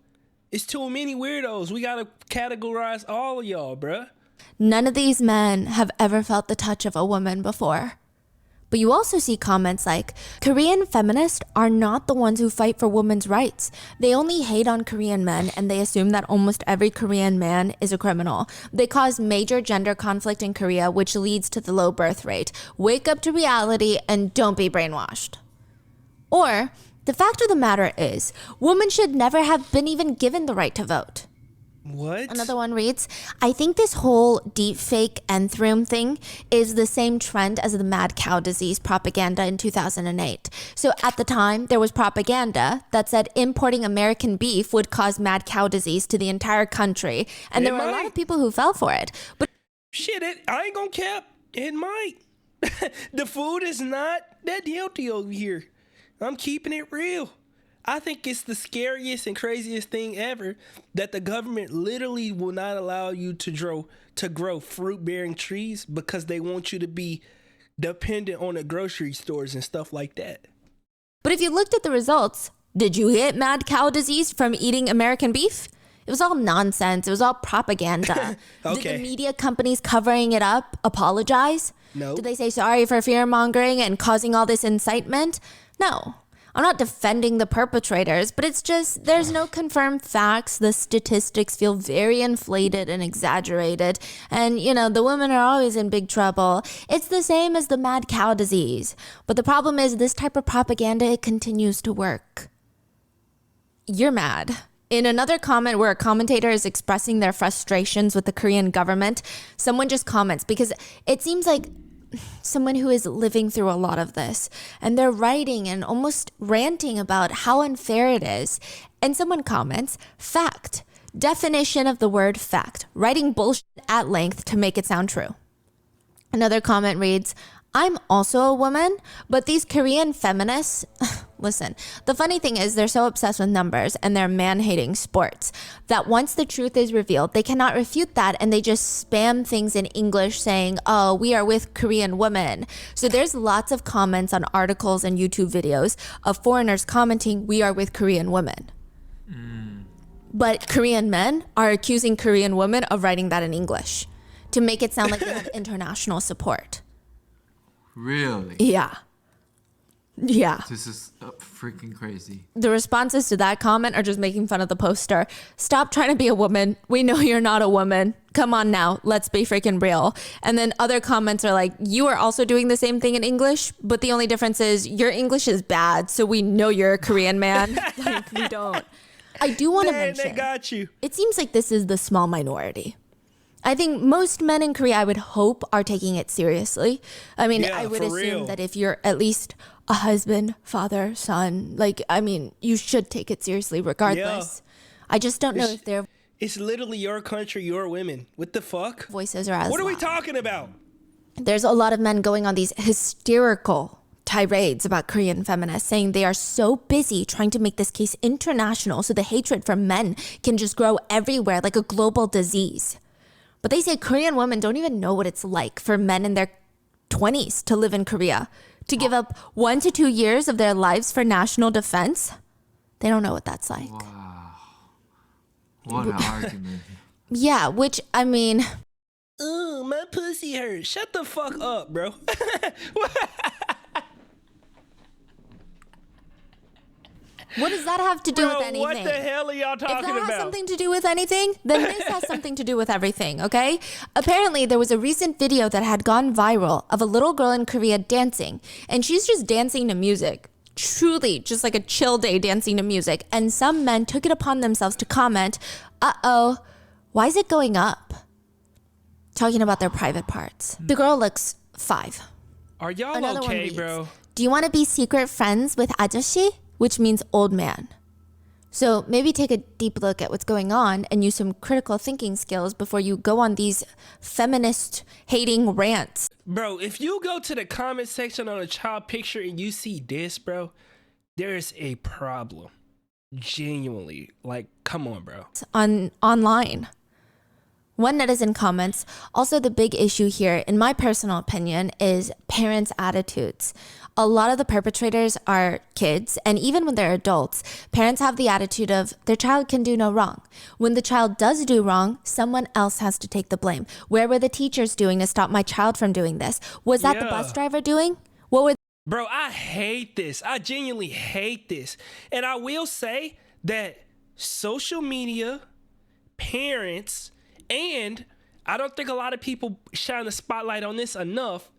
It's too many weirdos. We got to categorize all of y'all, bro. None of these men have ever felt the touch of a woman before. But you also see comments like, Korean feminists are not the ones who fight for women's rights. They only hate on Korean men and they assume that almost every Korean man is a criminal. They cause major gender conflict in Korea, which leads to the low birth rate. Wake up to reality and don't be brainwashed. Or, the fact of the matter is, women should never have been even given the right to vote. What? Another one reads, I think this whole deepfake Nth Room thing is the same trend as the mad cow disease propaganda in 2008. So at the time, there was propaganda that said importing American beef would cause mad cow disease to the entire country. And there were a lot of people who fell for it. But shit, I ain't gonna cap. It might. The food is not that healthy over here. I'm keeping it real. I think it's the scariest and craziest thing ever that the government literally will not allow you to grow fruit-bearing trees because they want you to be dependent on the grocery stores and stuff like that. But if you looked at the results, did you get mad cow disease from eating American beef? It was all nonsense. It was all propaganda. Okay. Did the media companies covering it up apologize? No. Did they say sorry for fear-mongering and causing all this incitement? No. I'm not defending the perpetrators, but it's just there's no confirmed facts. The statistics feel very inflated and exaggerated. And, the women are always in big trouble. It's the same as the mad cow disease. But the problem is this type of propaganda, it continues to work. You're mad. In another comment where a commentator is expressing their frustrations with the Korean government, someone just comments because it seems like someone who is living through a lot of this, and they're writing and almost ranting about how unfair it is. And someone comments, fact, definition of the word fact, writing bullshit at length to make it sound true. Another comment reads, I'm also a woman, but these Korean feminists, listen, the funny thing is they're so obsessed with numbers and their man-hating sports that once the truth is revealed, they cannot refute that and they just spam things in English saying, oh, we are with Korean women. So there's lots of comments on articles and YouTube videos of foreigners commenting, we are with Korean women. But Korean men are accusing Korean women of writing that in English to make it sound like they have international support. Really? Yeah. This is freaking crazy. The responses to that comment are just making fun of the poster. Stop trying to be a woman. We know you're not a woman. Come on now. Let's be freaking real. And then other comments are like, you are also doing the same thing in English, but the only difference is your English is bad, so we know you're a Korean man. Like, we don't. I do want to mention, they got you. It seems like this is the small minority. I think most men in Korea, I would hope, are taking it seriously. I mean, Yeah, I would for assume real. that if you're at least a husband, father, son, you should take it seriously regardless. I just don't know if their It's literally your country, your women. What the fuck? voices are as What are we loud. talking about? There's a lot of men going on these hysterical tirades about Korean feminists, saying they are so busy trying to make this case international so the hatred for men can just grow everywhere like a global disease. But they say Korean women don't even know what it's like for men in their 20s to live in Korea, to give up 1 to 2 years of their lives for national defense. They don't know what that's like. Wow. What an argument. Yeah, which, I mean, Ooh, my pussy hurts. Shut the fuck up, bro. what does that have to do with Bro, anything? what the hell are y'all If talking that has about? something to do with anything, then this has something to do with everything, okay? Apparently, there was a recent video that had gone viral of a little girl in Korea dancing, and she's just dancing to music. Truly, just like a chill day dancing to music. And some men took it upon themselves to comment, uh-oh, why is it going up? Talking about their private parts. The girl looks 5. Are y'all Another one okay, reads, bro? do you want to be secret friends with 아저씨? Which means old man. So maybe take a deep look at what's going on and use some critical thinking skills before you go on these feminist hating rants. Bro, if you go to the comment section on a child picture and you see this, bro, there's a problem. Genuinely. Like, come on, bro. Online. One netizen comments, also the big issue here, in my personal opinion, is parents' attitudes. A lot of the perpetrators are kids, and even when they're adults, parents have the attitude of their child can do no wrong. When the child does do wrong, someone else has to take the blame. Where were the teachers doing to stop my child from doing this? Was that the bus driver doing? What were Bro, I hate this. I genuinely hate this. And I will say that social media, parents, and I don't think a lot of people shine the spotlight on this enough,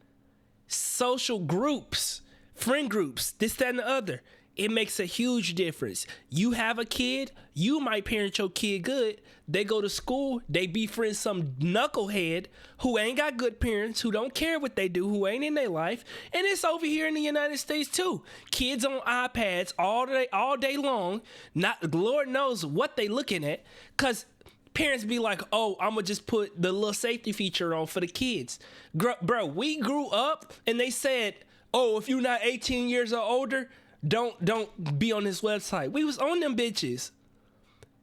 social groups, friend groups, this, that, and the other. It makes a huge difference. You have a kid, you might parent your kid good. They go to school, they befriend some knucklehead who ain't got good parents, who don't care what they do, who ain't in their life. And it's over here in the United States too. Kids on iPads all day long. Not Lord knows what they looking at, because parents be like, oh, I'm gonna just put the little safety feature on for the kids. Bro, we grew up and they said, oh, if you're not 18 years or older, don't be on this website. We was on them bitches.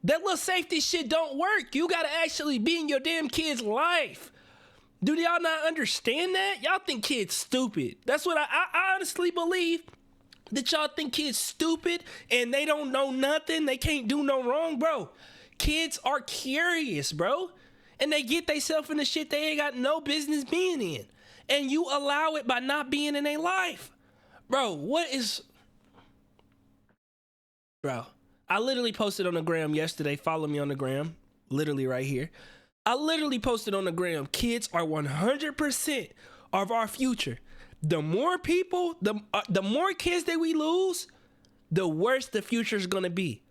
That little safety shit don't work. You gotta actually be in your damn kid's life. Do y'all not understand that? Y'all think kids stupid. That's what I honestly believe, that y'all think kids stupid and they don't know nothing. They can't do no wrong, bro. Kids are curious, bro. And they get themselves in the shit they ain't got no business being in. And you allow it by not being in their life. Bro, Bro, I literally posted on the gram yesterday. Follow me on the gram. Literally right here. I literally posted on the gram. Kids are 100% of our future. The more people, the more kids that we lose, the worse the future is going to be.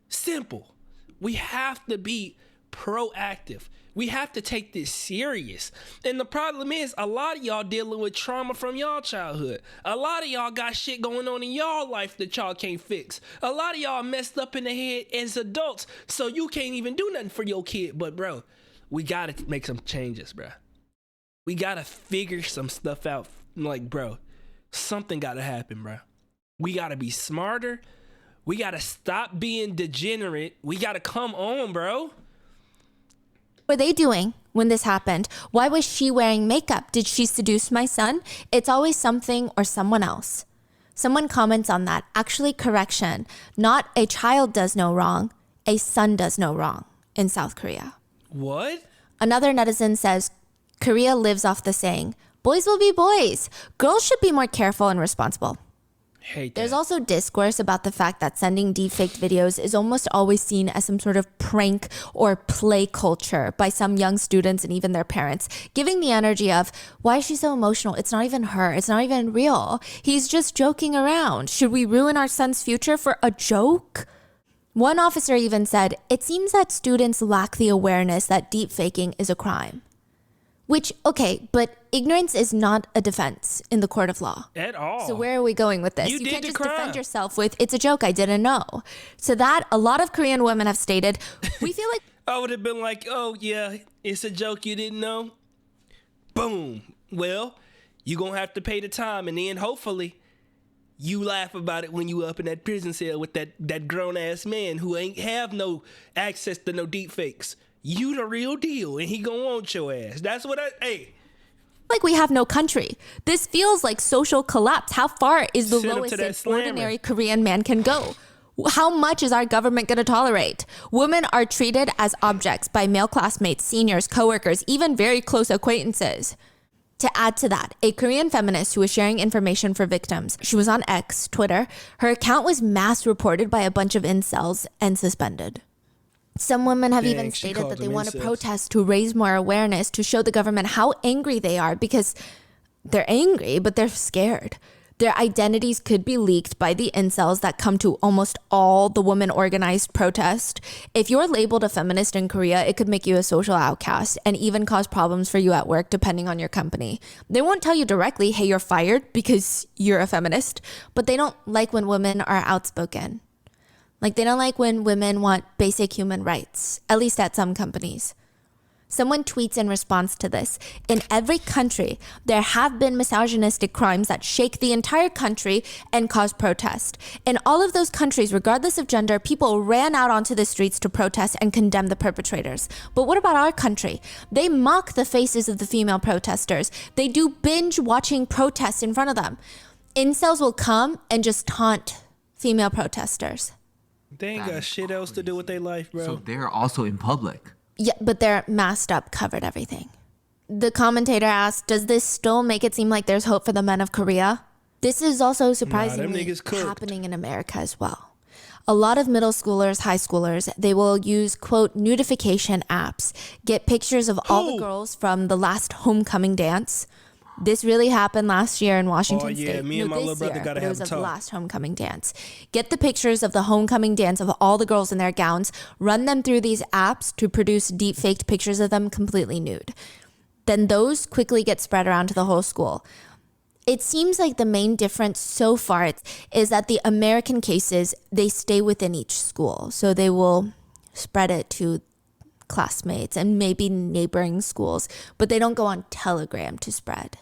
Simple. We have to be proactive. We have to take this serious. And the problem is, a lot of y'all dealing with trauma from y'all childhood. A lot of y'all got shit going on in y'all life that y'all can't fix. A lot of y'all messed up in the head as adults, so you can't even do nothing for your kid. But bro, we gotta make some changes, bro. We gotta figure some stuff out. Like, bro, something gotta happen, bro. We gotta be smarter. We gotta stop being degenerate. We gotta come on, bro. were they doing when this happened? Why was she wearing makeup? Did she seduce my son? It's always something or someone else. Someone comments on that. Actually, correction. Not a child does no wrong. A son does no wrong in South Korea. What? Another netizen says, Korea lives off the saying, boys will be boys. Girls should be more careful and responsible. Hate that. There's also discourse about the fact that sending deepfake videos is almost always seen as some sort of prank or play culture by some young students and even their parents, giving the energy of, why is she so emotional? It's not even her. It's not even real. He's just joking around. Should we ruin our son's future for a joke? One officer even said, it seems that students lack the awareness that deepfaking is a crime. Which, okay, but ignorance is not a defense in the court of law. At all. So where are we going with this? You can't did the just crime. defend yourself with, it's a joke, I didn't know. So that, a lot of Korean women have stated, we feel like... I would have been like, oh, yeah, it's a joke you didn't know. Boom. Well, you going to have to pay the time. And then hopefully you laugh about it when you up in that prison cell with that grown-ass man who ain't have no access to no deep fakes. You the real deal, and he gonna want your ass. That's what like we have no country. This feels like social collapse. How far is the Send him to lowest that an slammer. ordinary Korean man can go? How much is our government going to tolerate? Women are treated as objects by male classmates, seniors, coworkers, even very close acquaintances. To add to that, a Korean feminist who was sharing information for victims, she was on X, Twitter, her account was mass reported by a bunch of incels and suspended. Some women have even stated that they want to protest to raise more awareness, to show the government how angry they are, because they're angry, but they're scared. Their identities could be leaked by the incels that come to almost all the women organized protest. If you're labeled a feminist in Korea, it could make you a social outcast and even cause problems for you at work, depending on your company. They won't tell you directly, hey, you're fired because you're a feminist, but they don't like when women are outspoken. Like, they don't like when women want basic human rights, at least at some companies. Someone tweets in response to this, in every country, there have been misogynistic crimes that shake the entire country and cause protest. In all of those countries, regardless of gender, people ran out onto the streets to protest and condemn the perpetrators. But what about our country? They mock the faces of the female protesters. They do binge watching protests in front of them. Incels will come and just taunt female protesters. They ain't got shit else to do with their life, bro. So they're also in public. Yeah, but they're masked up, covered everything. The commentator asked, does this still make it seem like there's hope for the men of Korea? This is also surprisingly happening in America as well. A lot of middle schoolers, high schoolers, they will use, quote, nudification apps, get pictures of all the girls from the last homecoming dance. This really happened last year in Washington State. Me and my little brother got to have a talk. It was the last homecoming dance. Get the pictures of the homecoming dance of all the girls in their gowns, run them through these apps to produce deep-faked pictures of them completely nude. Then those quickly get spread around to the whole school. It seems like the main difference so far is that the American cases, they stay within each school. So they will spread it to classmates and maybe neighboring schools, but they don't go on Telegram to spread.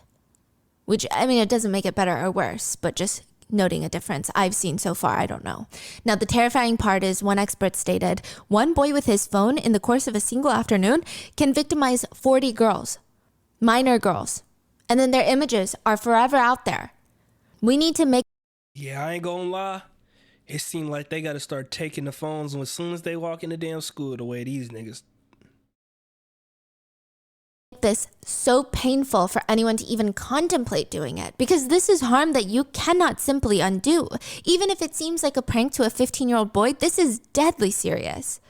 Which, I mean, it doesn't make it better or worse, but just noting a difference I've seen so far, I don't know. Now, the terrifying part is one expert stated, one boy with his phone in the course of a single afternoon can victimize 40 girls, minor girls, and then their images are forever out there. We need to make... Yeah, I ain't gonna lie. It seemed like they gotta start taking the phones as soon as they walk in the damn school the way these niggas... this so painful for anyone to even contemplate doing it, because this is harm that you cannot simply undo. Even if it seems like a prank to a 15-year-old boy, this is deadly serious.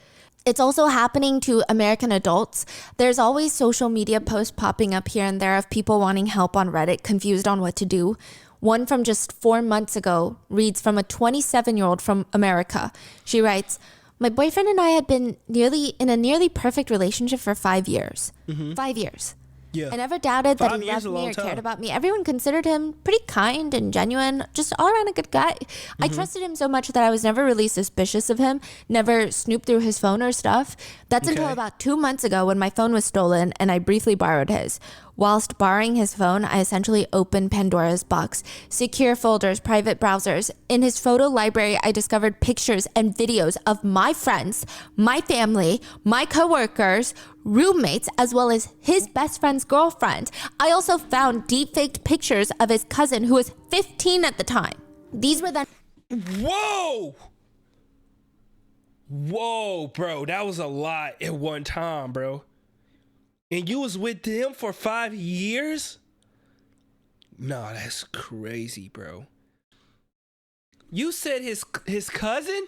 It's also happening to American adults. There's always social media posts popping up here and there of people wanting help on Reddit, confused on what to do. One from just 4 months ago reads from a 27-year-old from America. She writes, my boyfriend and I had been in a nearly perfect relationship for 5 years. 5 years. Yeah. I never doubted that he loved me or cared about me. Everyone considered him pretty kind and genuine, just all around a good guy. I trusted him so much that I was never really suspicious of him, never snooped through his phone or stuff. That's until about 2 months ago when my phone was stolen and I briefly borrowed his. Whilst borrowing his phone, I essentially opened Pandora's box, secure folders, private browsers. In his photo library, I discovered pictures and videos of my friends, my family, my coworkers, roommates, as well as his best friend's girlfriend. I also found deepfaked pictures of his cousin who was 15 at the time. These were then... Whoa! Whoa, bro. That was a lot at one time, bro. And you was with him for 5 years? Nah, that's crazy, bro. You said his cousin?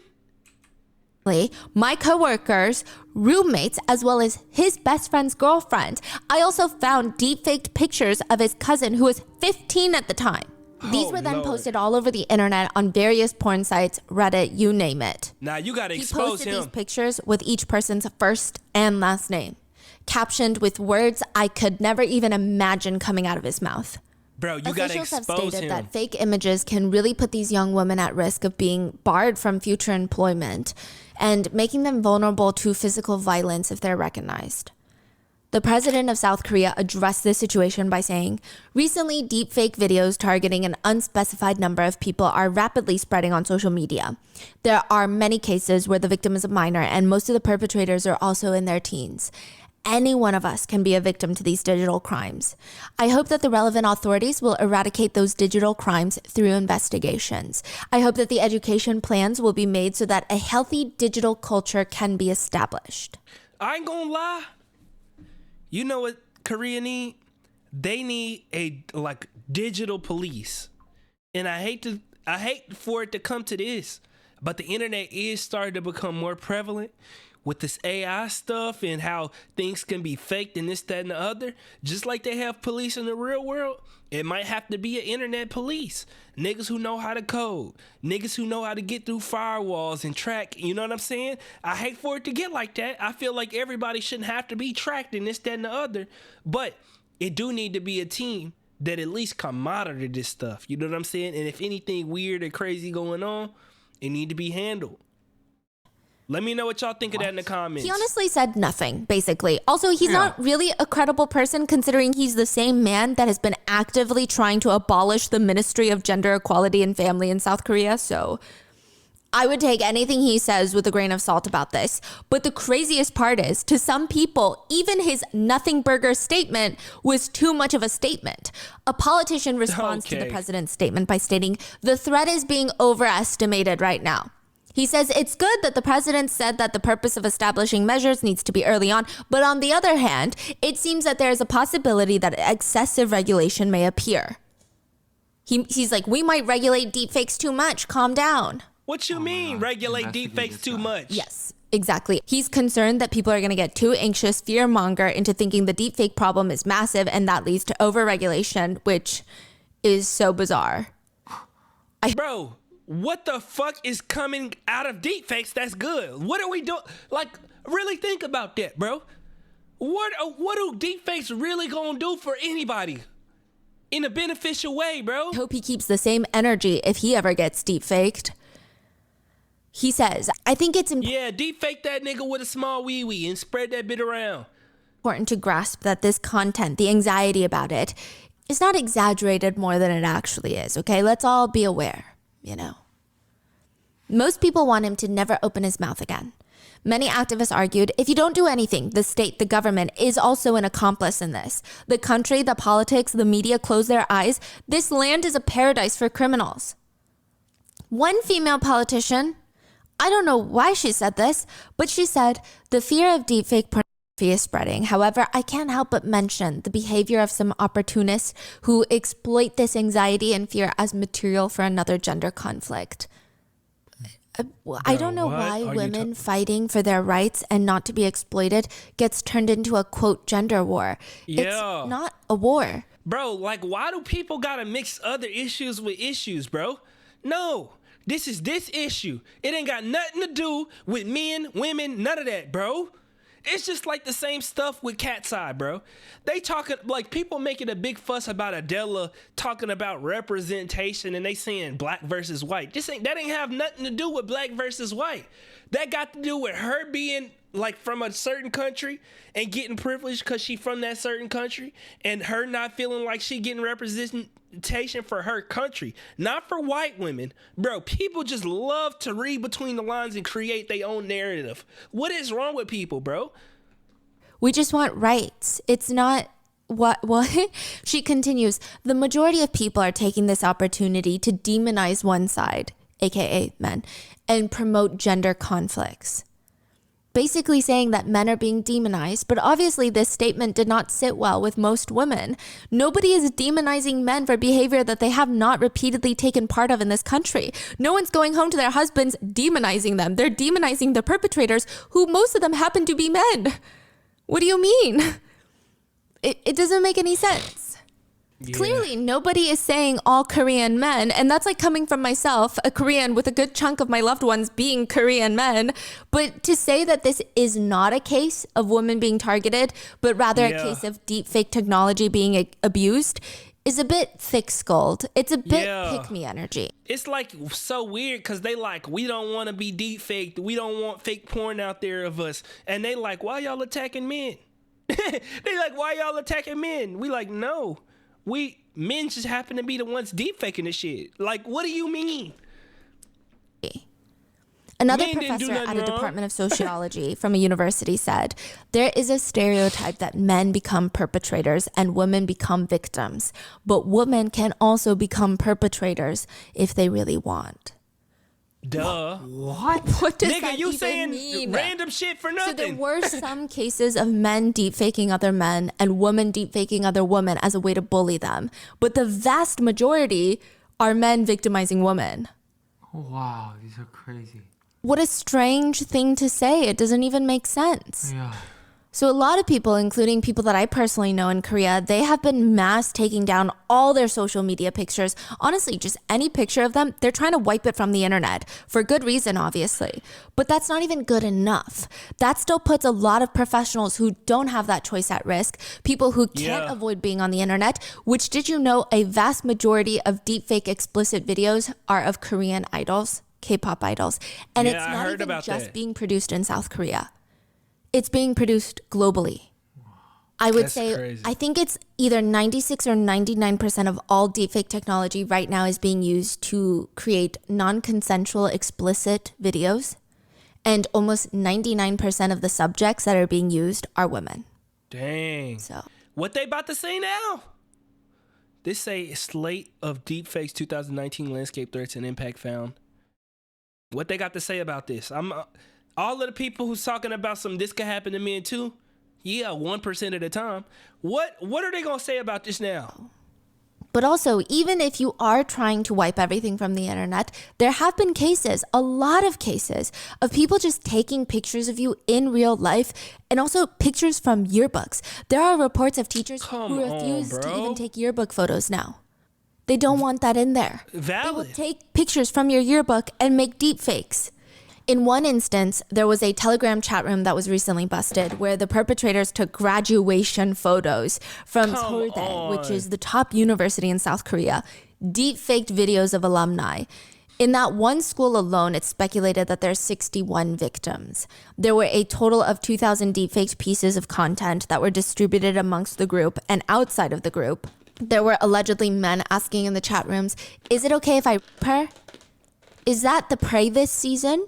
My coworkers, roommates, as well as his best friend's girlfriend. I also found deepfaked pictures of his cousin who was 15 at the time. These were then posted all over the internet on various porn sites, Reddit, you name it. Now you gotta expose him. He posted these pictures with each person's first and last name, captioned with words I could never even imagine coming out of his mouth. Bro, you gotta expose him. Officials have stated that fake images can really put these young women at risk of being barred from future employment and making them vulnerable to physical violence if they're recognized. The president of South Korea addressed this situation by saying, recently, deepfake videos targeting an unspecified number of people are rapidly spreading on social media. There are many cases where the victim is a minor and most of the perpetrators are also in their teens. Any one of us can be a victim to these digital crimes. I hope that the relevant authorities will eradicate those digital crimes through investigations. I hope that the education plans will be made so that a healthy digital culture can be established. I ain't gonna lie. You know what Korea need? They need a digital police. And I hate for it to come to this, but the internet is starting to become more prevalent with this AI stuff and how things can be faked and this, that, and the other. Just like they have police in the real world, it might have to be an internet police. Niggas who know how to code. Niggas who know how to get through firewalls and track. You know what I'm saying? I hate for it to get like that. I feel like everybody shouldn't have to be tracked in this, that, and the other. But it do need to be a team that at least can monitor this stuff. You know what I'm saying? And if anything weird or crazy going on, it need to be handled. Let me know what y'all think of that in the comments. He honestly said nothing, basically. Also, he's not really a credible person considering he's the same man that has been actively trying to abolish the Ministry of Gender Equality and Family in South Korea. So I would take anything he says with a grain of salt about this. But the craziest part is, to some people, even his nothing burger statement was too much of a statement. A politician responds to the president's statement by stating, "The threat is being overestimated right now." He says it's good that the president said that the purpose of establishing measures needs to be early on, but on the other hand, it seems that there is a possibility that excessive regulation may appear. He's like, we might regulate deepfakes too much, calm down. What you mean, regulate deepfakes too much? Yes, exactly. He's concerned that people are going to get too anxious, fear-monger into thinking the deepfake problem is massive, and that leads to over-regulation, which is so bizarre. Bro, what the fuck is coming out of deepfakes that's good? What are we doing? Like, really think about that, bro. What do deepfakes really gonna do for anybody in a beneficial way, bro? I hope he keeps the same energy if he ever gets deepfaked. He says, I think it's deepfake that nigga with a small wee-wee and spread that bit around. Important to grasp that this content, the anxiety about it, is not exaggerated more than it actually is, okay? Let's all be aware. You know, most people want him to never open his mouth again. Many activists argued, if you don't do anything, the state, the government, is also an accomplice in this. The country, the politics, the media close their eyes. This land is a paradise for criminals. One female politician, I don't know why she said this, but she said, the fear of deepfake pornography is spreading. However, I can't help but mention the behavior of some opportunists who exploit this anxiety and fear as material for another gender conflict. I don't know why women fighting for their rights and not to be exploited gets turned into a, quote, gender war. Yeah. It's not a war. Bro, like, why do people gotta mix other issues with issues, bro? No, this is this issue. It ain't got nothing to do with men, women, none of that, bro. It's just like the same stuff with Cat's Eye, bro. They talking, like, people making a big fuss about Adela talking about representation and they saying black versus white. That ain't have nothing to do with black versus white. That got to do with her being, like, from a certain country and getting privileged because she from that certain country, and her not feeling like she getting representation for her country, not for white women. Bro, people just love to read between the lines and create their own narrative. What is wrong with people, bro? We just want rights. It's not what she continues. The majority of people are taking this opportunity to demonize one side, aka men, and promote gender conflicts. Basically saying that men are being demonized, but obviously this statement did not sit well with most women. Nobody is demonizing men for behavior that they have not repeatedly taken part of in this country. No one's going home to their husbands demonizing them. They're demonizing the perpetrators, who most of them happen to be men. What do you mean? It doesn't make any sense. Yeah. Clearly, nobody is saying all Korean men, and that's like coming from myself, a Korean with a good chunk of my loved ones being Korean men. But to say that this is not a case of women being targeted, but rather a case of deepfake technology being abused, is a bit thick-skulled. It's a bit pick-me energy. It's like so weird because they like, we don't want to be deepfaked. We don't want fake porn out there of us. And they like, why y'all attacking men? They like, why y'all attacking men? We like, no. Men just happen to be the ones deepfaking the shit. Like, what do you mean? Another professor at a department of sociology from a university said, there is a stereotype that men become perpetrators and women become victims, but women can also become perpetrators if they really want. Duh. What does Nigga, that you even saying mean? Random shit for nothing. So there were some cases of men deepfaking other men and women deepfaking other women as a way to bully them. But the vast majority are men victimizing women. Oh, wow, these are crazy. What a strange thing to say. It doesn't even make sense. Yeah. So a lot of people, including people that I personally know in Korea, they have been mass taking down all their social media pictures. Honestly, just any picture of them, they're trying to wipe it from the internet. For good reason, obviously. But that's not even good enough. That still puts a lot of professionals who don't have that choice at risk. People who can't avoid being on the internet. Which, did you know, a vast majority of deepfake explicit videos are of Korean idols? K-pop idols. And Yeah, it's I not heard even about just that. being produced in South Korea. It's being produced globally. I would That's say, crazy. I think it's either 96 or 99% of all deepfake technology right now is being used to create non-consensual explicit videos. And almost 99% of the subjects that are being used are women. Dang. So, What they about to say now? This say slate of deepfakes 2019 landscape threats and impact found. What they got to say about this? I'm all of the people who's talking about this could happen to me too. Yeah, 1% of the time. What are they gonna say about this now? but also, even if you are trying to wipe everything from the internet, there have been cases, a lot of cases, of people just taking pictures of you in real life and also pictures from yearbooks. There are reports of teachers who refuse to even take yearbook photos now. They don't want that in there. They will Valid. take pictures from your yearbook and make deep fakes. In one instance, there was a Telegram chat room that was recently busted where the perpetrators took graduation photos from Seouldae, which is the top university in South Korea, deep-faked videos of alumni. In that one school alone, it's speculated that there's 61 victims. There were a total of 2,000 deep-faked pieces of content that were distributed amongst the group and outside of the group. There were allegedly men asking in the chat rooms, is it okay if I rape her? Is that the prey this season?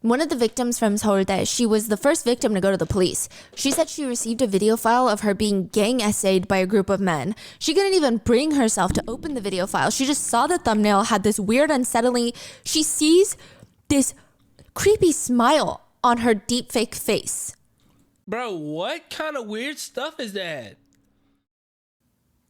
One of the victims from Seouldae, she was the first victim to go to the police. She said she received a video file of her being gang essayed by a group of men. She couldn't even bring herself to open the video file. She just saw the thumbnail, had this weird, unsettling... She sees this creepy smile on her deepfake face. Bro, what kind of weird stuff is that?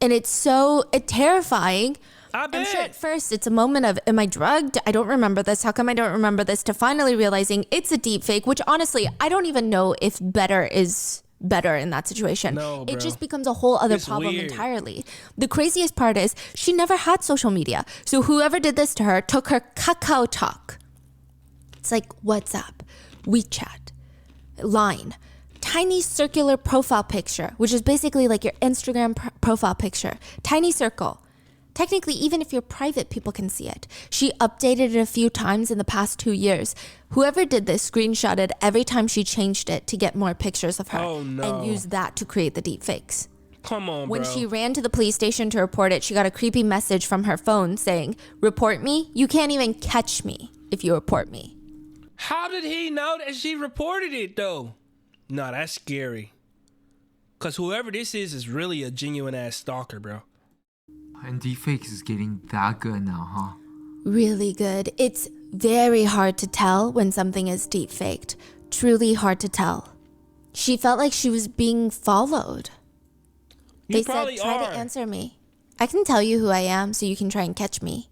And it's so terrifying. I bet. I'm sure at first it's a moment of, am I drugged? I don't remember this. How come I don't remember this? To finally realizing it's a deep fake, which honestly, I don't even know if better is better in that situation. No, bro. It just becomes a whole other problem weird. entirely. The craziest part is she never had social media. So whoever did this to her took her Kakao Talk. It's like WhatsApp, WeChat, Line, tiny circular profile picture, which is basically like your Instagram profile picture, tiny circle. Technically, even if you're private, people can see it. She updated it a few times in the past 2 years. Whoever did this screenshotted every time she changed it to get more pictures of her and used that to create the deep fakes. Come on, When bro. she ran to the police station to report it, she got a creepy message from her phone saying, report me? You can't even catch me if you report me. How did he know that she reported it, though? No, that's scary. Because whoever this is really a genuine-ass stalker, bro. And deepfakes is getting that good now, huh? Really good. It's very hard to tell when something is deep faked. Truly hard to tell. She felt like she was being followed. They said, try to answer me. I can tell you who I am so you can try and catch me.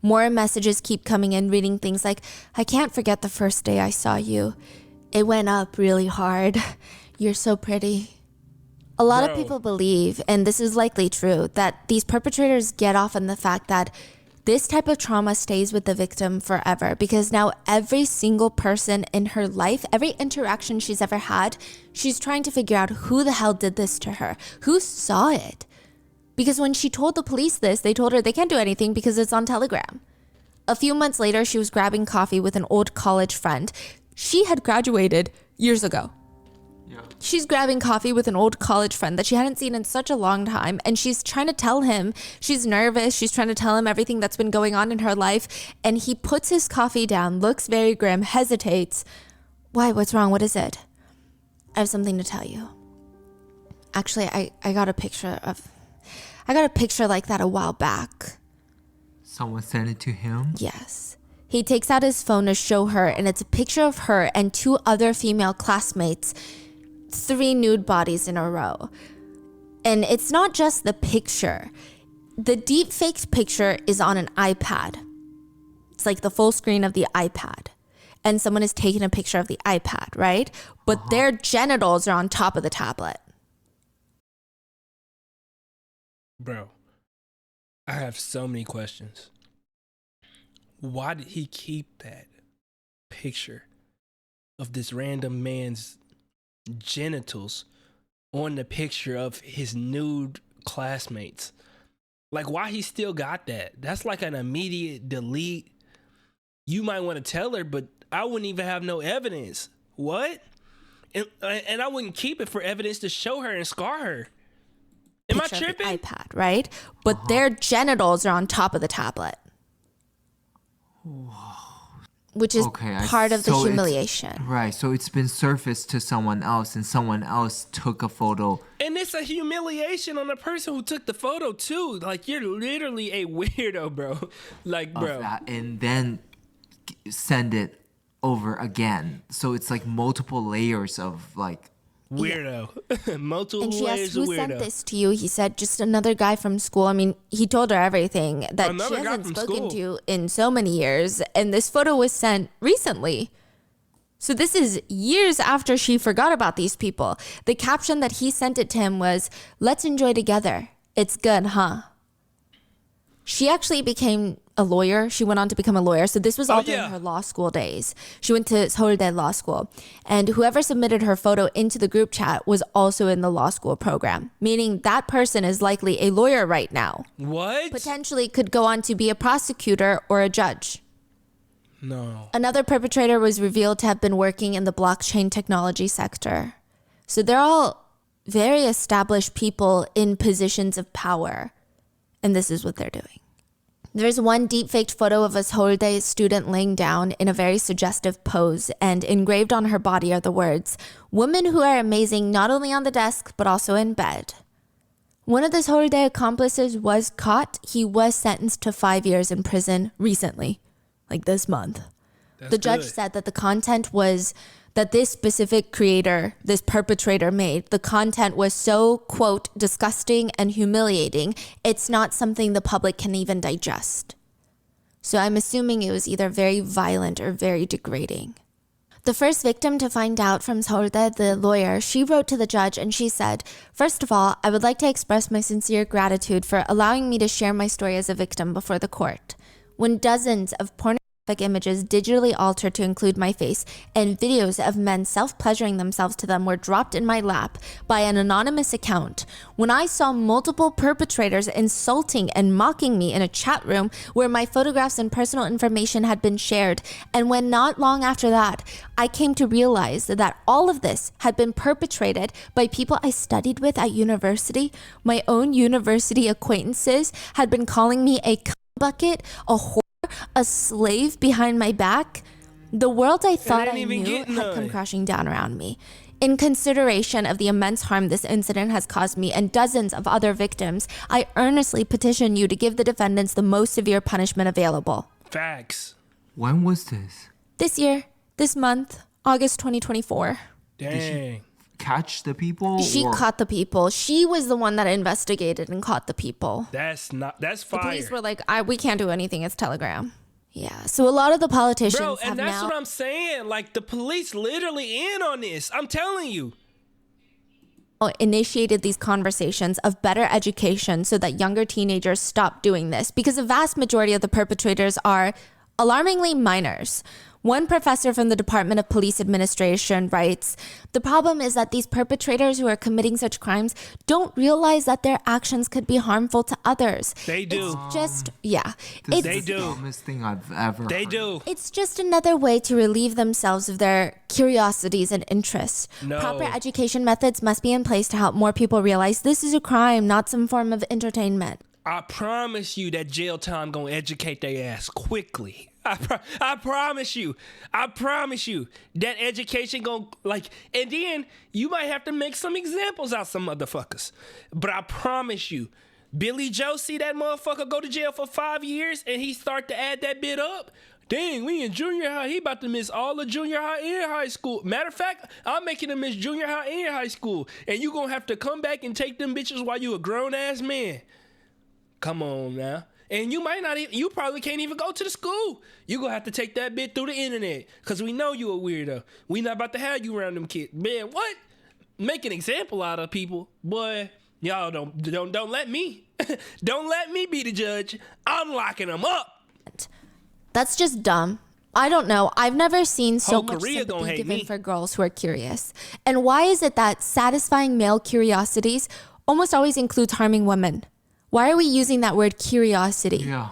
More messages keep coming in, reading things like, I can't forget the first day I saw you. It went up really hard. You're so pretty. A lot of people believe, and this is likely true, that these perpetrators get off on the fact that this type of trauma stays with the victim forever because now every single person in her life, every interaction she's ever had, she's trying to figure out who the hell did this to her, who saw it. Because when she told the police this, they told her they can't do anything because it's on Telegram. A few months later, she was grabbing coffee with an old college friend. She had graduated years ago. She's grabbing coffee with an old college friend that she hadn't seen in such a long time. And she's trying to tell him, she's nervous. She's trying to tell him everything that's been going on in her life. And he puts his coffee down, looks very grim, hesitates. Why? What's wrong? What is it? I have something to tell you. Actually, I got a picture like that a while back. Someone sent it to him? Yes. He takes out his phone to show her, and it's a picture of her and 2 other female classmates, 3 nude bodies in a row. And it's not just the picture. The deepfake picture is on an iPad. It's like the full screen of the iPad. And someone is taking a picture of the iPad, right? But their genitals are on top of the tablet. Bro, I have so many questions. Why did he keep that picture of this random man's genitals on the picture of his nude classmates? Like, why he still got that? That's like an immediate delete. you might want to tell her, but I wouldn't even have no evidence. What? And I wouldn't keep it for evidence to show her and scar her. Am I tripping? iPad, right? But their genitals are on top of the tablet. Which is part of the humiliation. Right, so it's been surfaced to someone else, and someone else took a photo. And it's a humiliation on the person who took the photo, too. Like, you're literally a weirdo, bro. Like, bro. That, and then send it over again. So it's like multiple layers of, like... Weirdo. Multiple and she layers asked, of who weirdo. sent this to you? He said, just another guy from school. I mean, he told her everything that Another she guy hasn't from spoken school. to in so many years. And this photo was sent recently. So this is years after she forgot about these people. The caption that he sent it to him was, "Let's enjoy together. It's good, huh?" She actually became a lawyer. She went on to become a lawyer. So this was all during her law school days. She went to Seoulde Law School. And whoever submitted her photo into the group chat was also in the law school program, meaning that person is likely a lawyer right now. What? Potentially could go on to be a prosecutor or a judge. No. Another perpetrator was revealed to have been working in the blockchain technology sector. So they're all very established people in positions of power. And this is what they're doing. There's one deepfaked photo of a Seoulde student laying down in a very suggestive pose, and engraved on her body are the words, "Women who are amazing not only on the desk, but also in bed." One of the Seoulde accomplices was caught. He was sentenced to 5 years in prison recently, like this month. The judge said that the content was that this specific creator, this perpetrator made, the content was so, quote, disgusting and humiliating, it's not something the public can even digest. So I'm assuming it was either very violent or very degrading. The first victim to find out from Seoulde, the lawyer, she wrote to the judge and she said, "First of all, I would like to express my sincere gratitude for allowing me to share my story as a victim before the court. When dozens of pornographic images digitally altered to include my face and videos of men self-pleasuring themselves to them were dropped in my lap by an anonymous account, when I saw multiple perpetrators insulting and mocking me in a chat room where my photographs and personal information had been shared, and when not long after that, I came to realize that all of this had been perpetrated by people I studied with at university, my own university acquaintances had been calling me a bucket, a whore, a slave behind my back, the world I thought I knew had come crashing down around me. In consideration of the immense harm this incident has caused me and dozens of other victims, I earnestly petition you to give the defendants the most severe punishment available." Facts. When was this? This year, this month, August 2024. Dang. Catch the people? She caught the people. She was the one that investigated and caught the people. That's fire. The police were like, we can't do anything. It's Telegram. Yeah. So a lot of the politicians Bro, have and that's now... what I'm saying. Like, the police literally in on this. I'm telling you. initiated these conversations of better education so that younger teenagers stop doing this, because the vast majority of the perpetrators are alarmingly minors. One professor from the Department of Police Administration writes, "The problem is that these perpetrators who are committing such crimes don't realize that their actions could be harmful to others." They do. It's just, yeah. This They is do. the dumbest thing I've ever They heard. do. It's just another way to relieve themselves of their curiosities and interests. No. Proper education methods must be in place to help more people realize this is a crime, not some form of entertainment. I promise you that jail time gonna educate their ass quickly. I promise you. I promise you that education gonna and then you might have to make some examples out some motherfuckers. But I promise you, Billy Joe see that motherfucker go to jail for 5 years and he start to add that bit up. Dang, we in junior high. He about to miss all the junior high and high school. Matter of fact, I'm making him miss junior high and high school. And you gonna have to come back and take them bitches while you a grown ass man. Come on now. And you might not even, you probably can't even go to the school. You gonna have to take that bit through the internet. Cause we know you a weirdo. We not about to have you around them kids. Man, what? Make an example out of people. Boy, y'all don't let me. Don't let me be the judge. I'm locking them up. That's just dumb. I don't know. I've never seen so Whole much Korea gonna sympathy hate given me. for girls who are curious. And why is it that satisfying male curiosities almost always includes harming women? Why are we using that word curiosity? Yeah.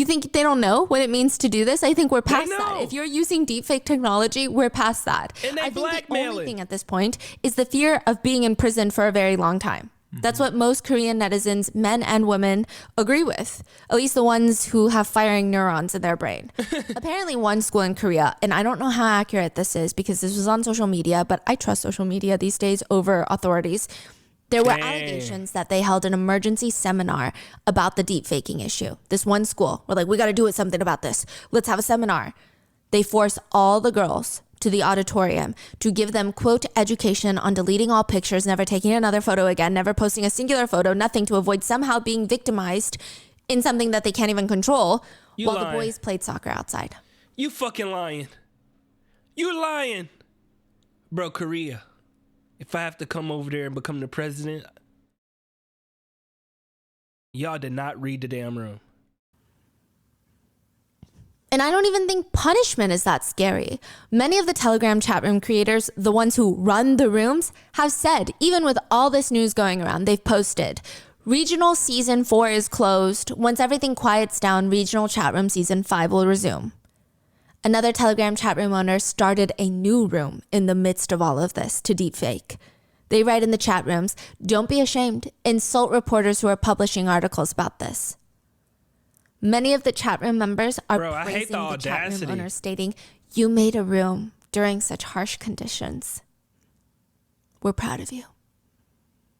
You think they don't know what it means to do this? I think we're past They that. know. If you're using deepfake technology, we're past that. And they I think the only blackmailing. thing at this point is the fear of being in prison for a very long time. That's what most Korean netizens, men and women, agree with. At least the ones who have firing neurons in their brain. Apparently one school in Korea, and I don't know how accurate this is because this was on social media, but I trust social media these days over authorities. There were allegations that they held an emergency seminar about the deepfaking issue. This one school were like, we got to do something about this. Let's have a seminar. They forced all the girls to the auditorium to give them, quote, education on deleting all pictures, never taking another photo again, never posting a singular photo, nothing, to avoid somehow being victimized in something that they can't even control while the boys played soccer outside. You fucking lying. You lying. Bro, Korea. If I have to come over there and become the president, y'all did not read the damn room. And I don't even think punishment is that scary. Many of the Telegram chat room creators, the ones who run the rooms, have said, even with all this news going around, they've posted, regional season 4 is closed. Once everything quiets down, regional chat room season 5 will resume. Another Telegram chat room owner started a new room in the midst of all of this to deepfake. They write in the chat rooms, don't be ashamed, insult reporters who are publishing articles about this. Many of the chat room members are praising the chat room owner, stating, you made a room during such harsh conditions. We're proud of you.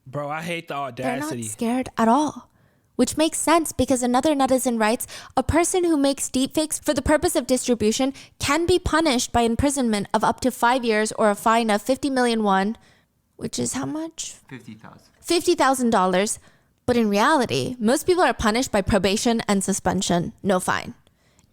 Bro, I hate the audacity. They're not scared at all, which makes sense because another netizen writes, a person who makes deepfakes for the purpose of distribution can be punished by imprisonment of up to 5 years or a fine of 50 million won, which is how much? $50,000. But in reality, most people are punished by probation and suspension, no fine.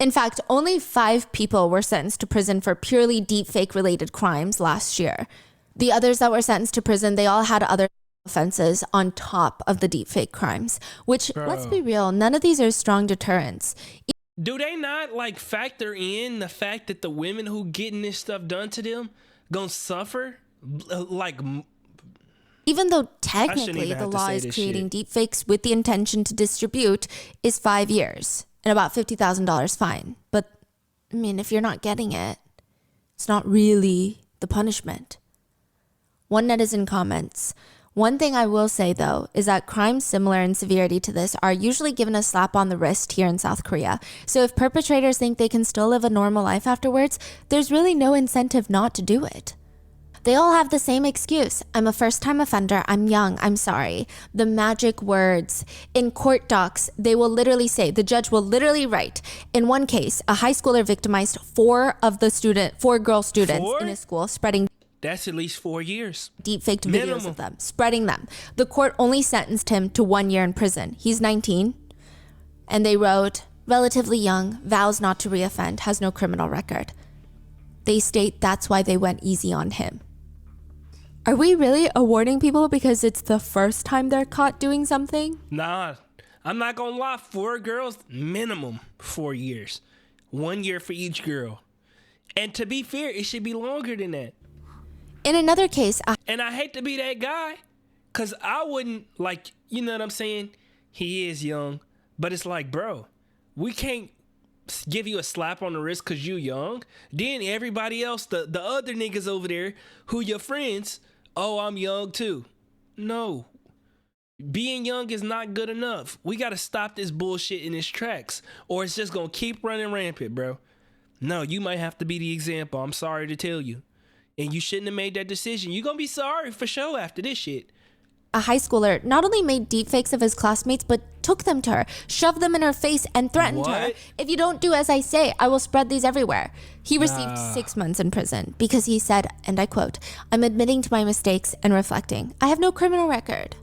In fact, only 5 people were sentenced to prison for purely deepfake related crimes last year. The others that were sentenced to prison, they all had other offenses on top of the deepfake crimes, which, let's be real, none of these are strong deterrents. Do they not like factor in the fact that the women who getting this stuff done to them gonna suffer? Like, even though technically the law is creating deepfakes with the intention to distribute is 5 years and about $50,000 fine. But I mean, if you're not getting it, it's not really the punishment. One netizen comments, one thing I will say though is that crimes similar in severity to this are usually given a slap on the wrist here in South Korea. So if perpetrators think they can still live a normal life afterwards, there's really no incentive not to do it. They all have the same excuse. I'm a first-time offender. I'm young. I'm sorry. The magic words. In court docs, they will literally say, the judge will literally write, in one case, a high schooler victimized 4 girl students in his school, spreading that's at least 4 years. Deepfaked videos of them, spreading them. The court only sentenced him to 1 year in prison. He's 19. And they wrote, relatively young, vows not to reoffend, has no criminal record. They state that's why they went easy on him. Are we really awarding people because it's the first time they're caught doing something? Nah, I'm not gonna lie. 4 girls, minimum 4 years. 1 year for each girl. And to be fair, it should be longer than that. In another case, and I hate to be that guy, because I wouldn't, like, you know what I'm saying? He is young, but it's like, bro, we can't give you a slap on the wrist because you young. Then everybody else, the other niggas over there who your friends, oh, I'm young too. No. Being young is not good enough. We got to stop this bullshit in its tracks or it's just going to keep running rampant, bro. No, you might have to be the example. I'm sorry to tell you. And you shouldn't have made that decision. You're going to be sorry for sure after this shit. A high schooler not only made deepfakes of his classmates, but took them to her, shoved them in her face, and threatened her. If you don't do as I say, I will spread these everywhere. He received 6 months in prison because he said, and I quote, I'm admitting to my mistakes and reflecting. I have no criminal record.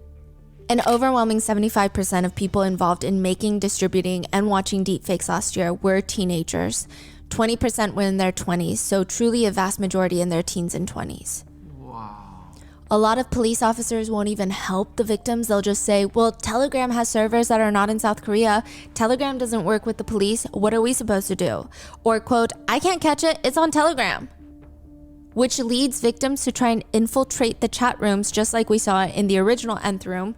An overwhelming 75% of people involved in making, distributing, and watching deepfakes last year were teenagers. 20% were in their 20s, so truly a vast majority in their teens and 20s. Wow. A lot of police officers won't even help the victims. They'll just say, well, Telegram has servers that are not in South Korea. Telegram doesn't work with the police. What are we supposed to do? Or, quote, I can't catch it. It's on Telegram. which leads victims to try and infiltrate the chat rooms, just like we saw in the original Nth Room.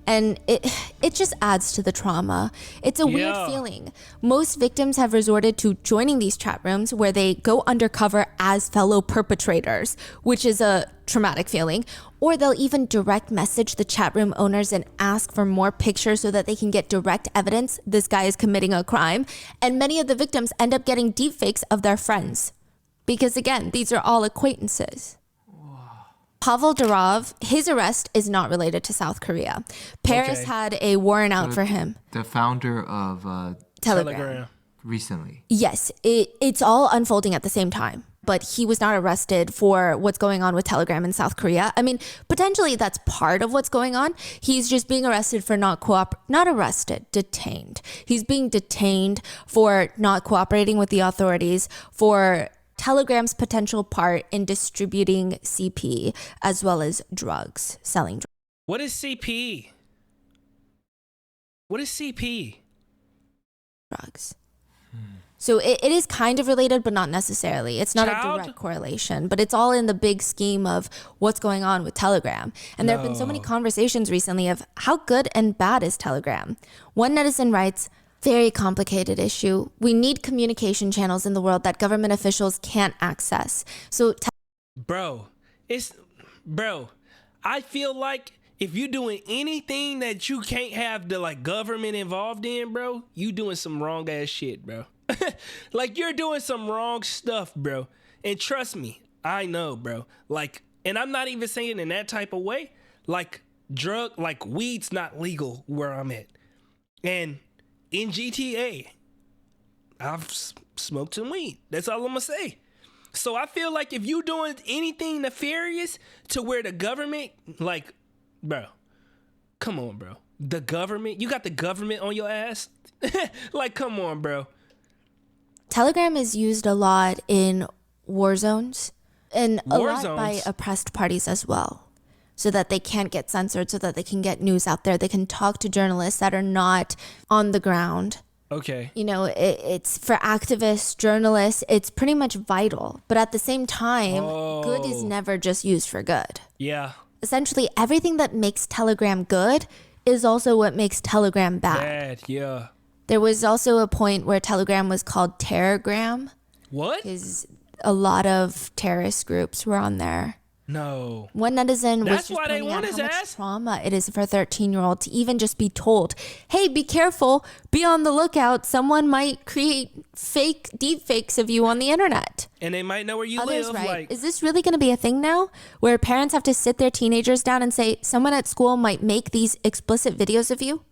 And it just adds to the trauma. It's a weird feeling. Most victims have resorted to joining these chat rooms where they go undercover as fellow perpetrators, which is a traumatic feeling. Or they'll even direct message the chat room owners and ask for more pictures so that they can get direct evidence this guy is committing a crime. And many of the victims end up getting deepfakes of their friends. Because again, these are all acquaintances. Pavel Durov, his arrest is not related to South Korea. Paris had a warrant out for him. The founder of Telegram. Recently. Yes, it's all unfolding at the same time. But he was not arrested for what's going on with Telegram in South Korea. I mean, potentially that's part of what's going on. He's just being arrested for detained. He's being detained for not cooperating with the authorities, for Telegram's potential part in distributing CP as well as drugs, selling drugs. What is CP? What is CP? Drugs. So it is kind of related, but not necessarily. It's not a direct correlation, but it's all in the big scheme of what's going on with Telegram. And there have been so many conversations recently of how good and bad is Telegram. One netizen writes, very complicated issue. We need communication channels in the world that government officials can't access. So, bro, I feel like if you're doing anything that you can't have the government involved in, bro, you doing some wrong ass shit, bro. Like you're doing some wrong stuff, bro. And trust me, I know, bro. And I'm not even saying in that type of way. Weed's not legal where I'm at. And in GTA, I've smoked some weed. That's all I'm gonna say. So I feel like if you doing anything nefarious to where the government, bro, come on, bro. The government, you got the government on your ass? Come on, bro. Telegram is used a lot in war zones and a lot by oppressed parties as well, so that they can't get censored, so that they can get news out there. They can talk to journalists that are not on the ground. Okay. You know, it's for activists, journalists, it's pretty much vital. But at the same time, good is never just used for good. Yeah. Essentially, everything that makes Telegram good is also what makes Telegram bad. Bad, yeah. There was also a point where Telegram was called Terrorgram. What? Because a lot of terrorist groups were on there. No. One netizen That's was just why they pointing want out his how much ass? trauma it is for a 13-year-old to even just be told, hey, be careful, be on the lookout. Someone might create fake deepfakes of you on the internet. And they might know where you Others live. write, is this really going to be a thing now? Where parents have to sit their teenagers down and say, someone at school might make these explicit videos of you?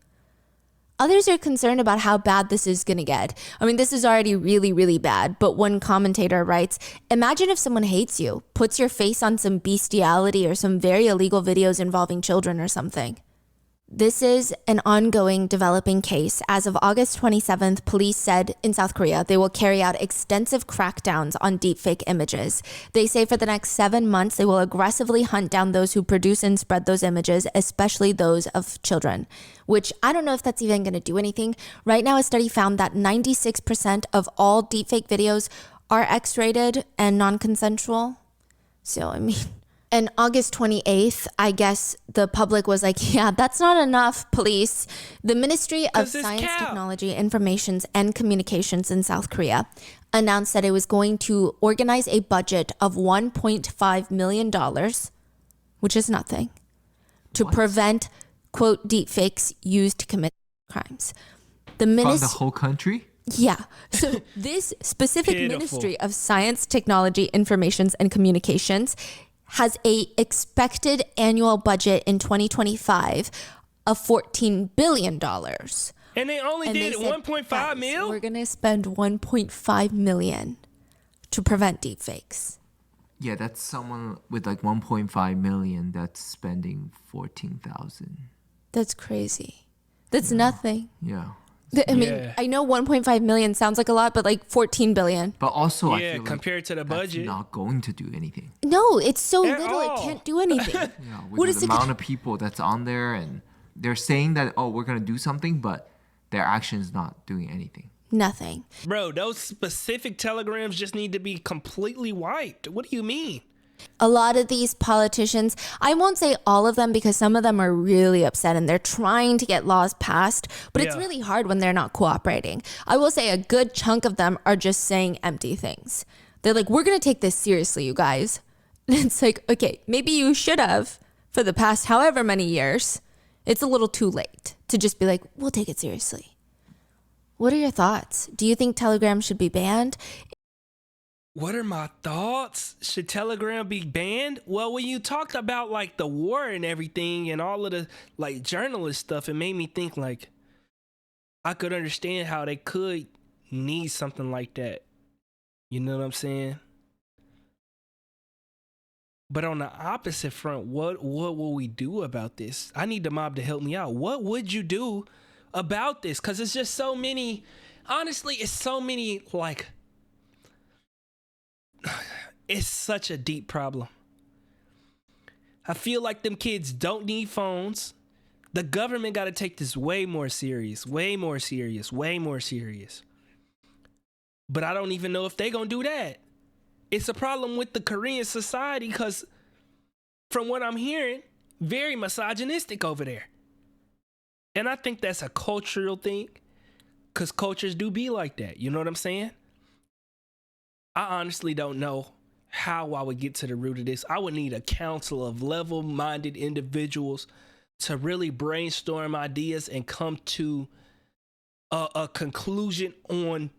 Others are concerned about how bad this is going to get. I mean, this is already really, really bad. But one commentator writes, imagine if someone hates you, puts your face on some bestiality or some very illegal videos involving children or something. This is an ongoing developing case. As of August 27th, police said in South Korea they will carry out extensive crackdowns on deepfake images. They say for the next 7 months, they will aggressively hunt down those who produce and spread those images, especially those of children, which I don't know if that's even going to do anything. Right now, a study found that 96% of all deepfake videos are X-rated and non-consensual. So, I mean... And August 28th, I guess the public was like, yeah, that's not enough, police. The Ministry of Science, Technology, Informations, and Communications in South Korea announced that it was going to organize a budget of $1.5 million, which is nothing, to prevent, quote, deepfakes used to commit crimes. From the whole country? Yeah. So this specific Ministry of Science, Technology, Informations, and Communications has a expected annual budget in 2025 of $14 billion. And they only did 1.5 mil? We're going to spend 1.5 million to prevent deepfakes. Yeah, that's someone with 1.5 million that's spending 14,000. That's crazy. That's nothing. Yeah. I mean, I know 1.5 million sounds like a lot, but 14 billion. But also, I feel compared to the budget, not going to do anything. No, it's so little, it can't do anything. Yeah, with the amount of people that's on there, and they're saying that, oh, we're going to do something, but their action is not doing anything. Nothing. Bro, those specific telegrams just need to be completely wiped. What do you mean? A lot of these politicians, I won't say all of them because some of them are really upset and they're trying to get laws passed, but it's really hard when they're not cooperating. I will say a good chunk of them are just saying empty things. They're like, we're going to take this seriously, you guys. And it's like, okay, maybe you should have for the past however many years. It's a little too late to just be like, we'll take it seriously. What are your thoughts? Do you think Telegram should be banned? What are my thoughts? Should Telegram be banned? Well, when you talked about like the war and everything and all of the like journalist stuff, it made me think like I could understand how they could need something like that. You know what I'm saying? But on the opposite front, what will we do about this? I need the mob to help me out. What would you do about this? Because it's just so many, honestly, it's so many like, it's such a deep problem. I feel like them kids don't need phones. The government got to take this way more serious. But I don't even know if they gonna do that. It's a problem with the Korean society because from what I'm hearing, very misogynistic over there. And I think that's a cultural thing because cultures do be like that. You know what I'm saying? I honestly don't know how I would get to the root of this. I would need a council of level-minded individuals to really brainstorm ideas and come to a conclusion on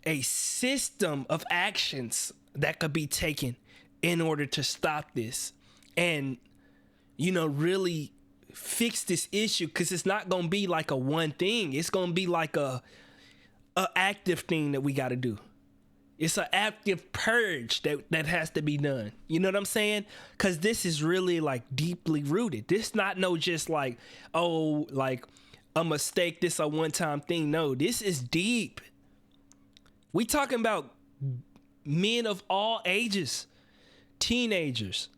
a system of actions that could be taken in order to stop this and, you know, really fix this issue, because it's not going to be like a one thing. It's going to be like a active thing that we got to do. It's an active purge that has to be done. You know what I'm saying? Because this is really like deeply rooted. This not no just like, oh, like a mistake, this a one-time thing. No, this is deep. We talking about men of all ages, teenagers.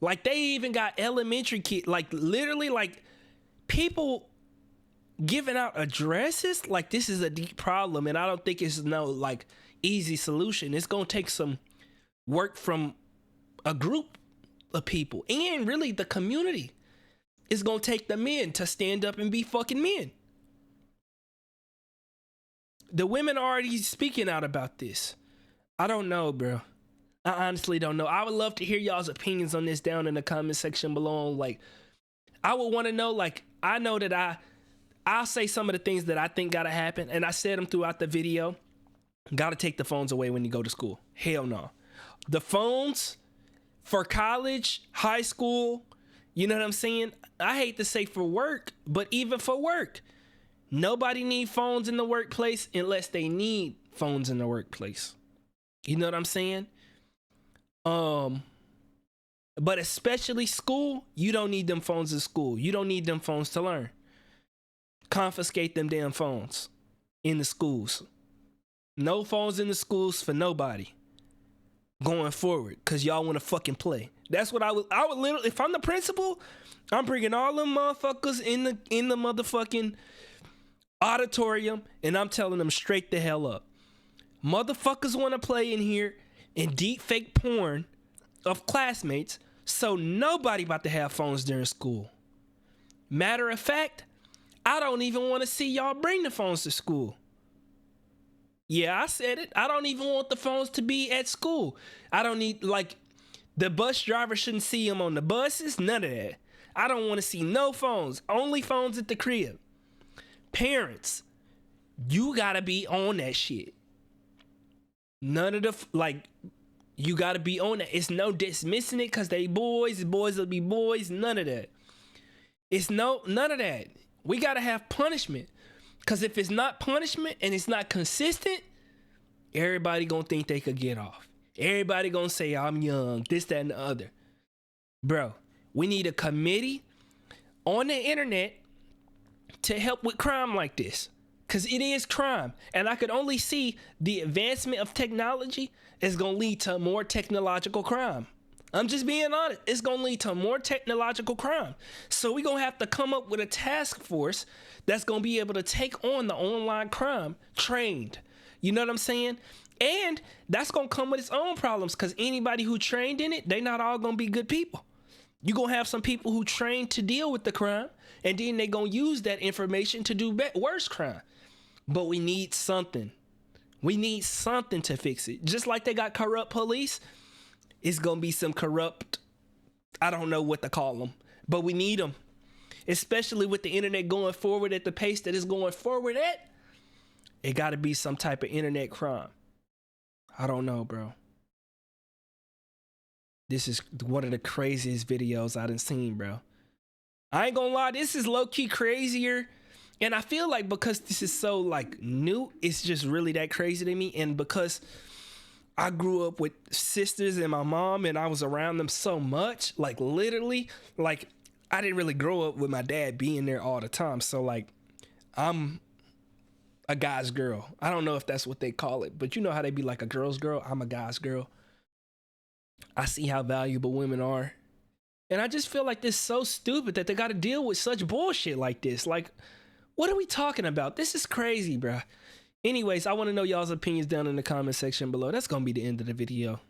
Like they even got elementary kids, like literally like people giving out addresses. Like this is a deep problem, and I don't think it's no like easy solution. It's gonna take some work from a group of people, and really the community. It's gonna take the men to stand up and be fucking men. The women are already speaking out about this. I don't know, bro. I honestly don't know. I would love to hear y'all's opinions on this down in the comment section below. Like, I would want to know, like, I know that I'll say some of the things that I think gotta happen, and I said them throughout the video. Gotta take the phones away when you go to school. Hell no. The phones for college, high school, you know what I'm saying? I hate to say for work, but even for work, nobody need phones in the workplace unless they need phones in the workplace. You know what I'm saying? But especially school, you don't need them phones in school. You don't need them phones to learn. Confiscate them damn phones in the schools. No phones in the schools for nobody going forward, because y'all want to fucking play. That's what I would literally, if I'm the principal, I'm bringing all them motherfuckers in the motherfucking auditorium, and I'm telling them straight the hell up. Motherfuckers want to play in here and deepfake porn of classmates, so nobody about to have phones during school. Matter of fact, I don't even want to see y'all bring the phones to school. Yeah, I said it. I don't even want the phones to be at school. I don't need, like, the bus driver shouldn't see them on the buses. None of that. I don't want to see no phones. Only phones at the crib. Parents, you gotta be on that shit. None of the, like, you gotta be on that. It's no dismissing it because they boys will be boys. None of that. None of that. We gotta have punishment. Because if it's not punishment and it's not consistent, everybody gonna think they could get off. Everybody gonna say, I'm young, this, that, and the other. Bro, we need a committee on the internet to help with crime like this. Because it is crime. And I could only see the advancement of technology is gonna lead to more technological crime. I'm just being honest. It's gonna lead to more technological crime. So we're gonna have to come up with a task force that's gonna be able to take on the online crime trained. You know what I'm saying? And that's going to come with its own problems, because anybody who trained in it, they not all going to be good people. You're going to have some people who trained to deal with the crime, and then they're going to use that information to do worse crime. But we need something. We need something to fix it. Just like they got corrupt police, it's going to be some corrupt, I don't know what to call them, but we need them. Especially with the internet going forward at the pace that it's going forward at, it got to be some type of internet crime. I don't know, bro. This is one of the craziest videos I done seen, bro. I ain't gonna lie, this is low-key crazier. And I feel like because this is so like new, it's just really that crazy to me. And because I grew up with sisters and my mom and I was around them so much, like literally, like I didn't really grow up with my dad being there all the time. So like I'm a guy's girl. I don't know if that's what they call it, but you know how they be like a girl's girl? I'm a guy's girl. I see how valuable women are. And I just feel like this is so stupid that they got to deal with such bullshit like this. Like, what are we talking about? This is crazy, bruh. Anyways, I want to know y'all's opinions down in the comment section below. That's going to be the end of the video.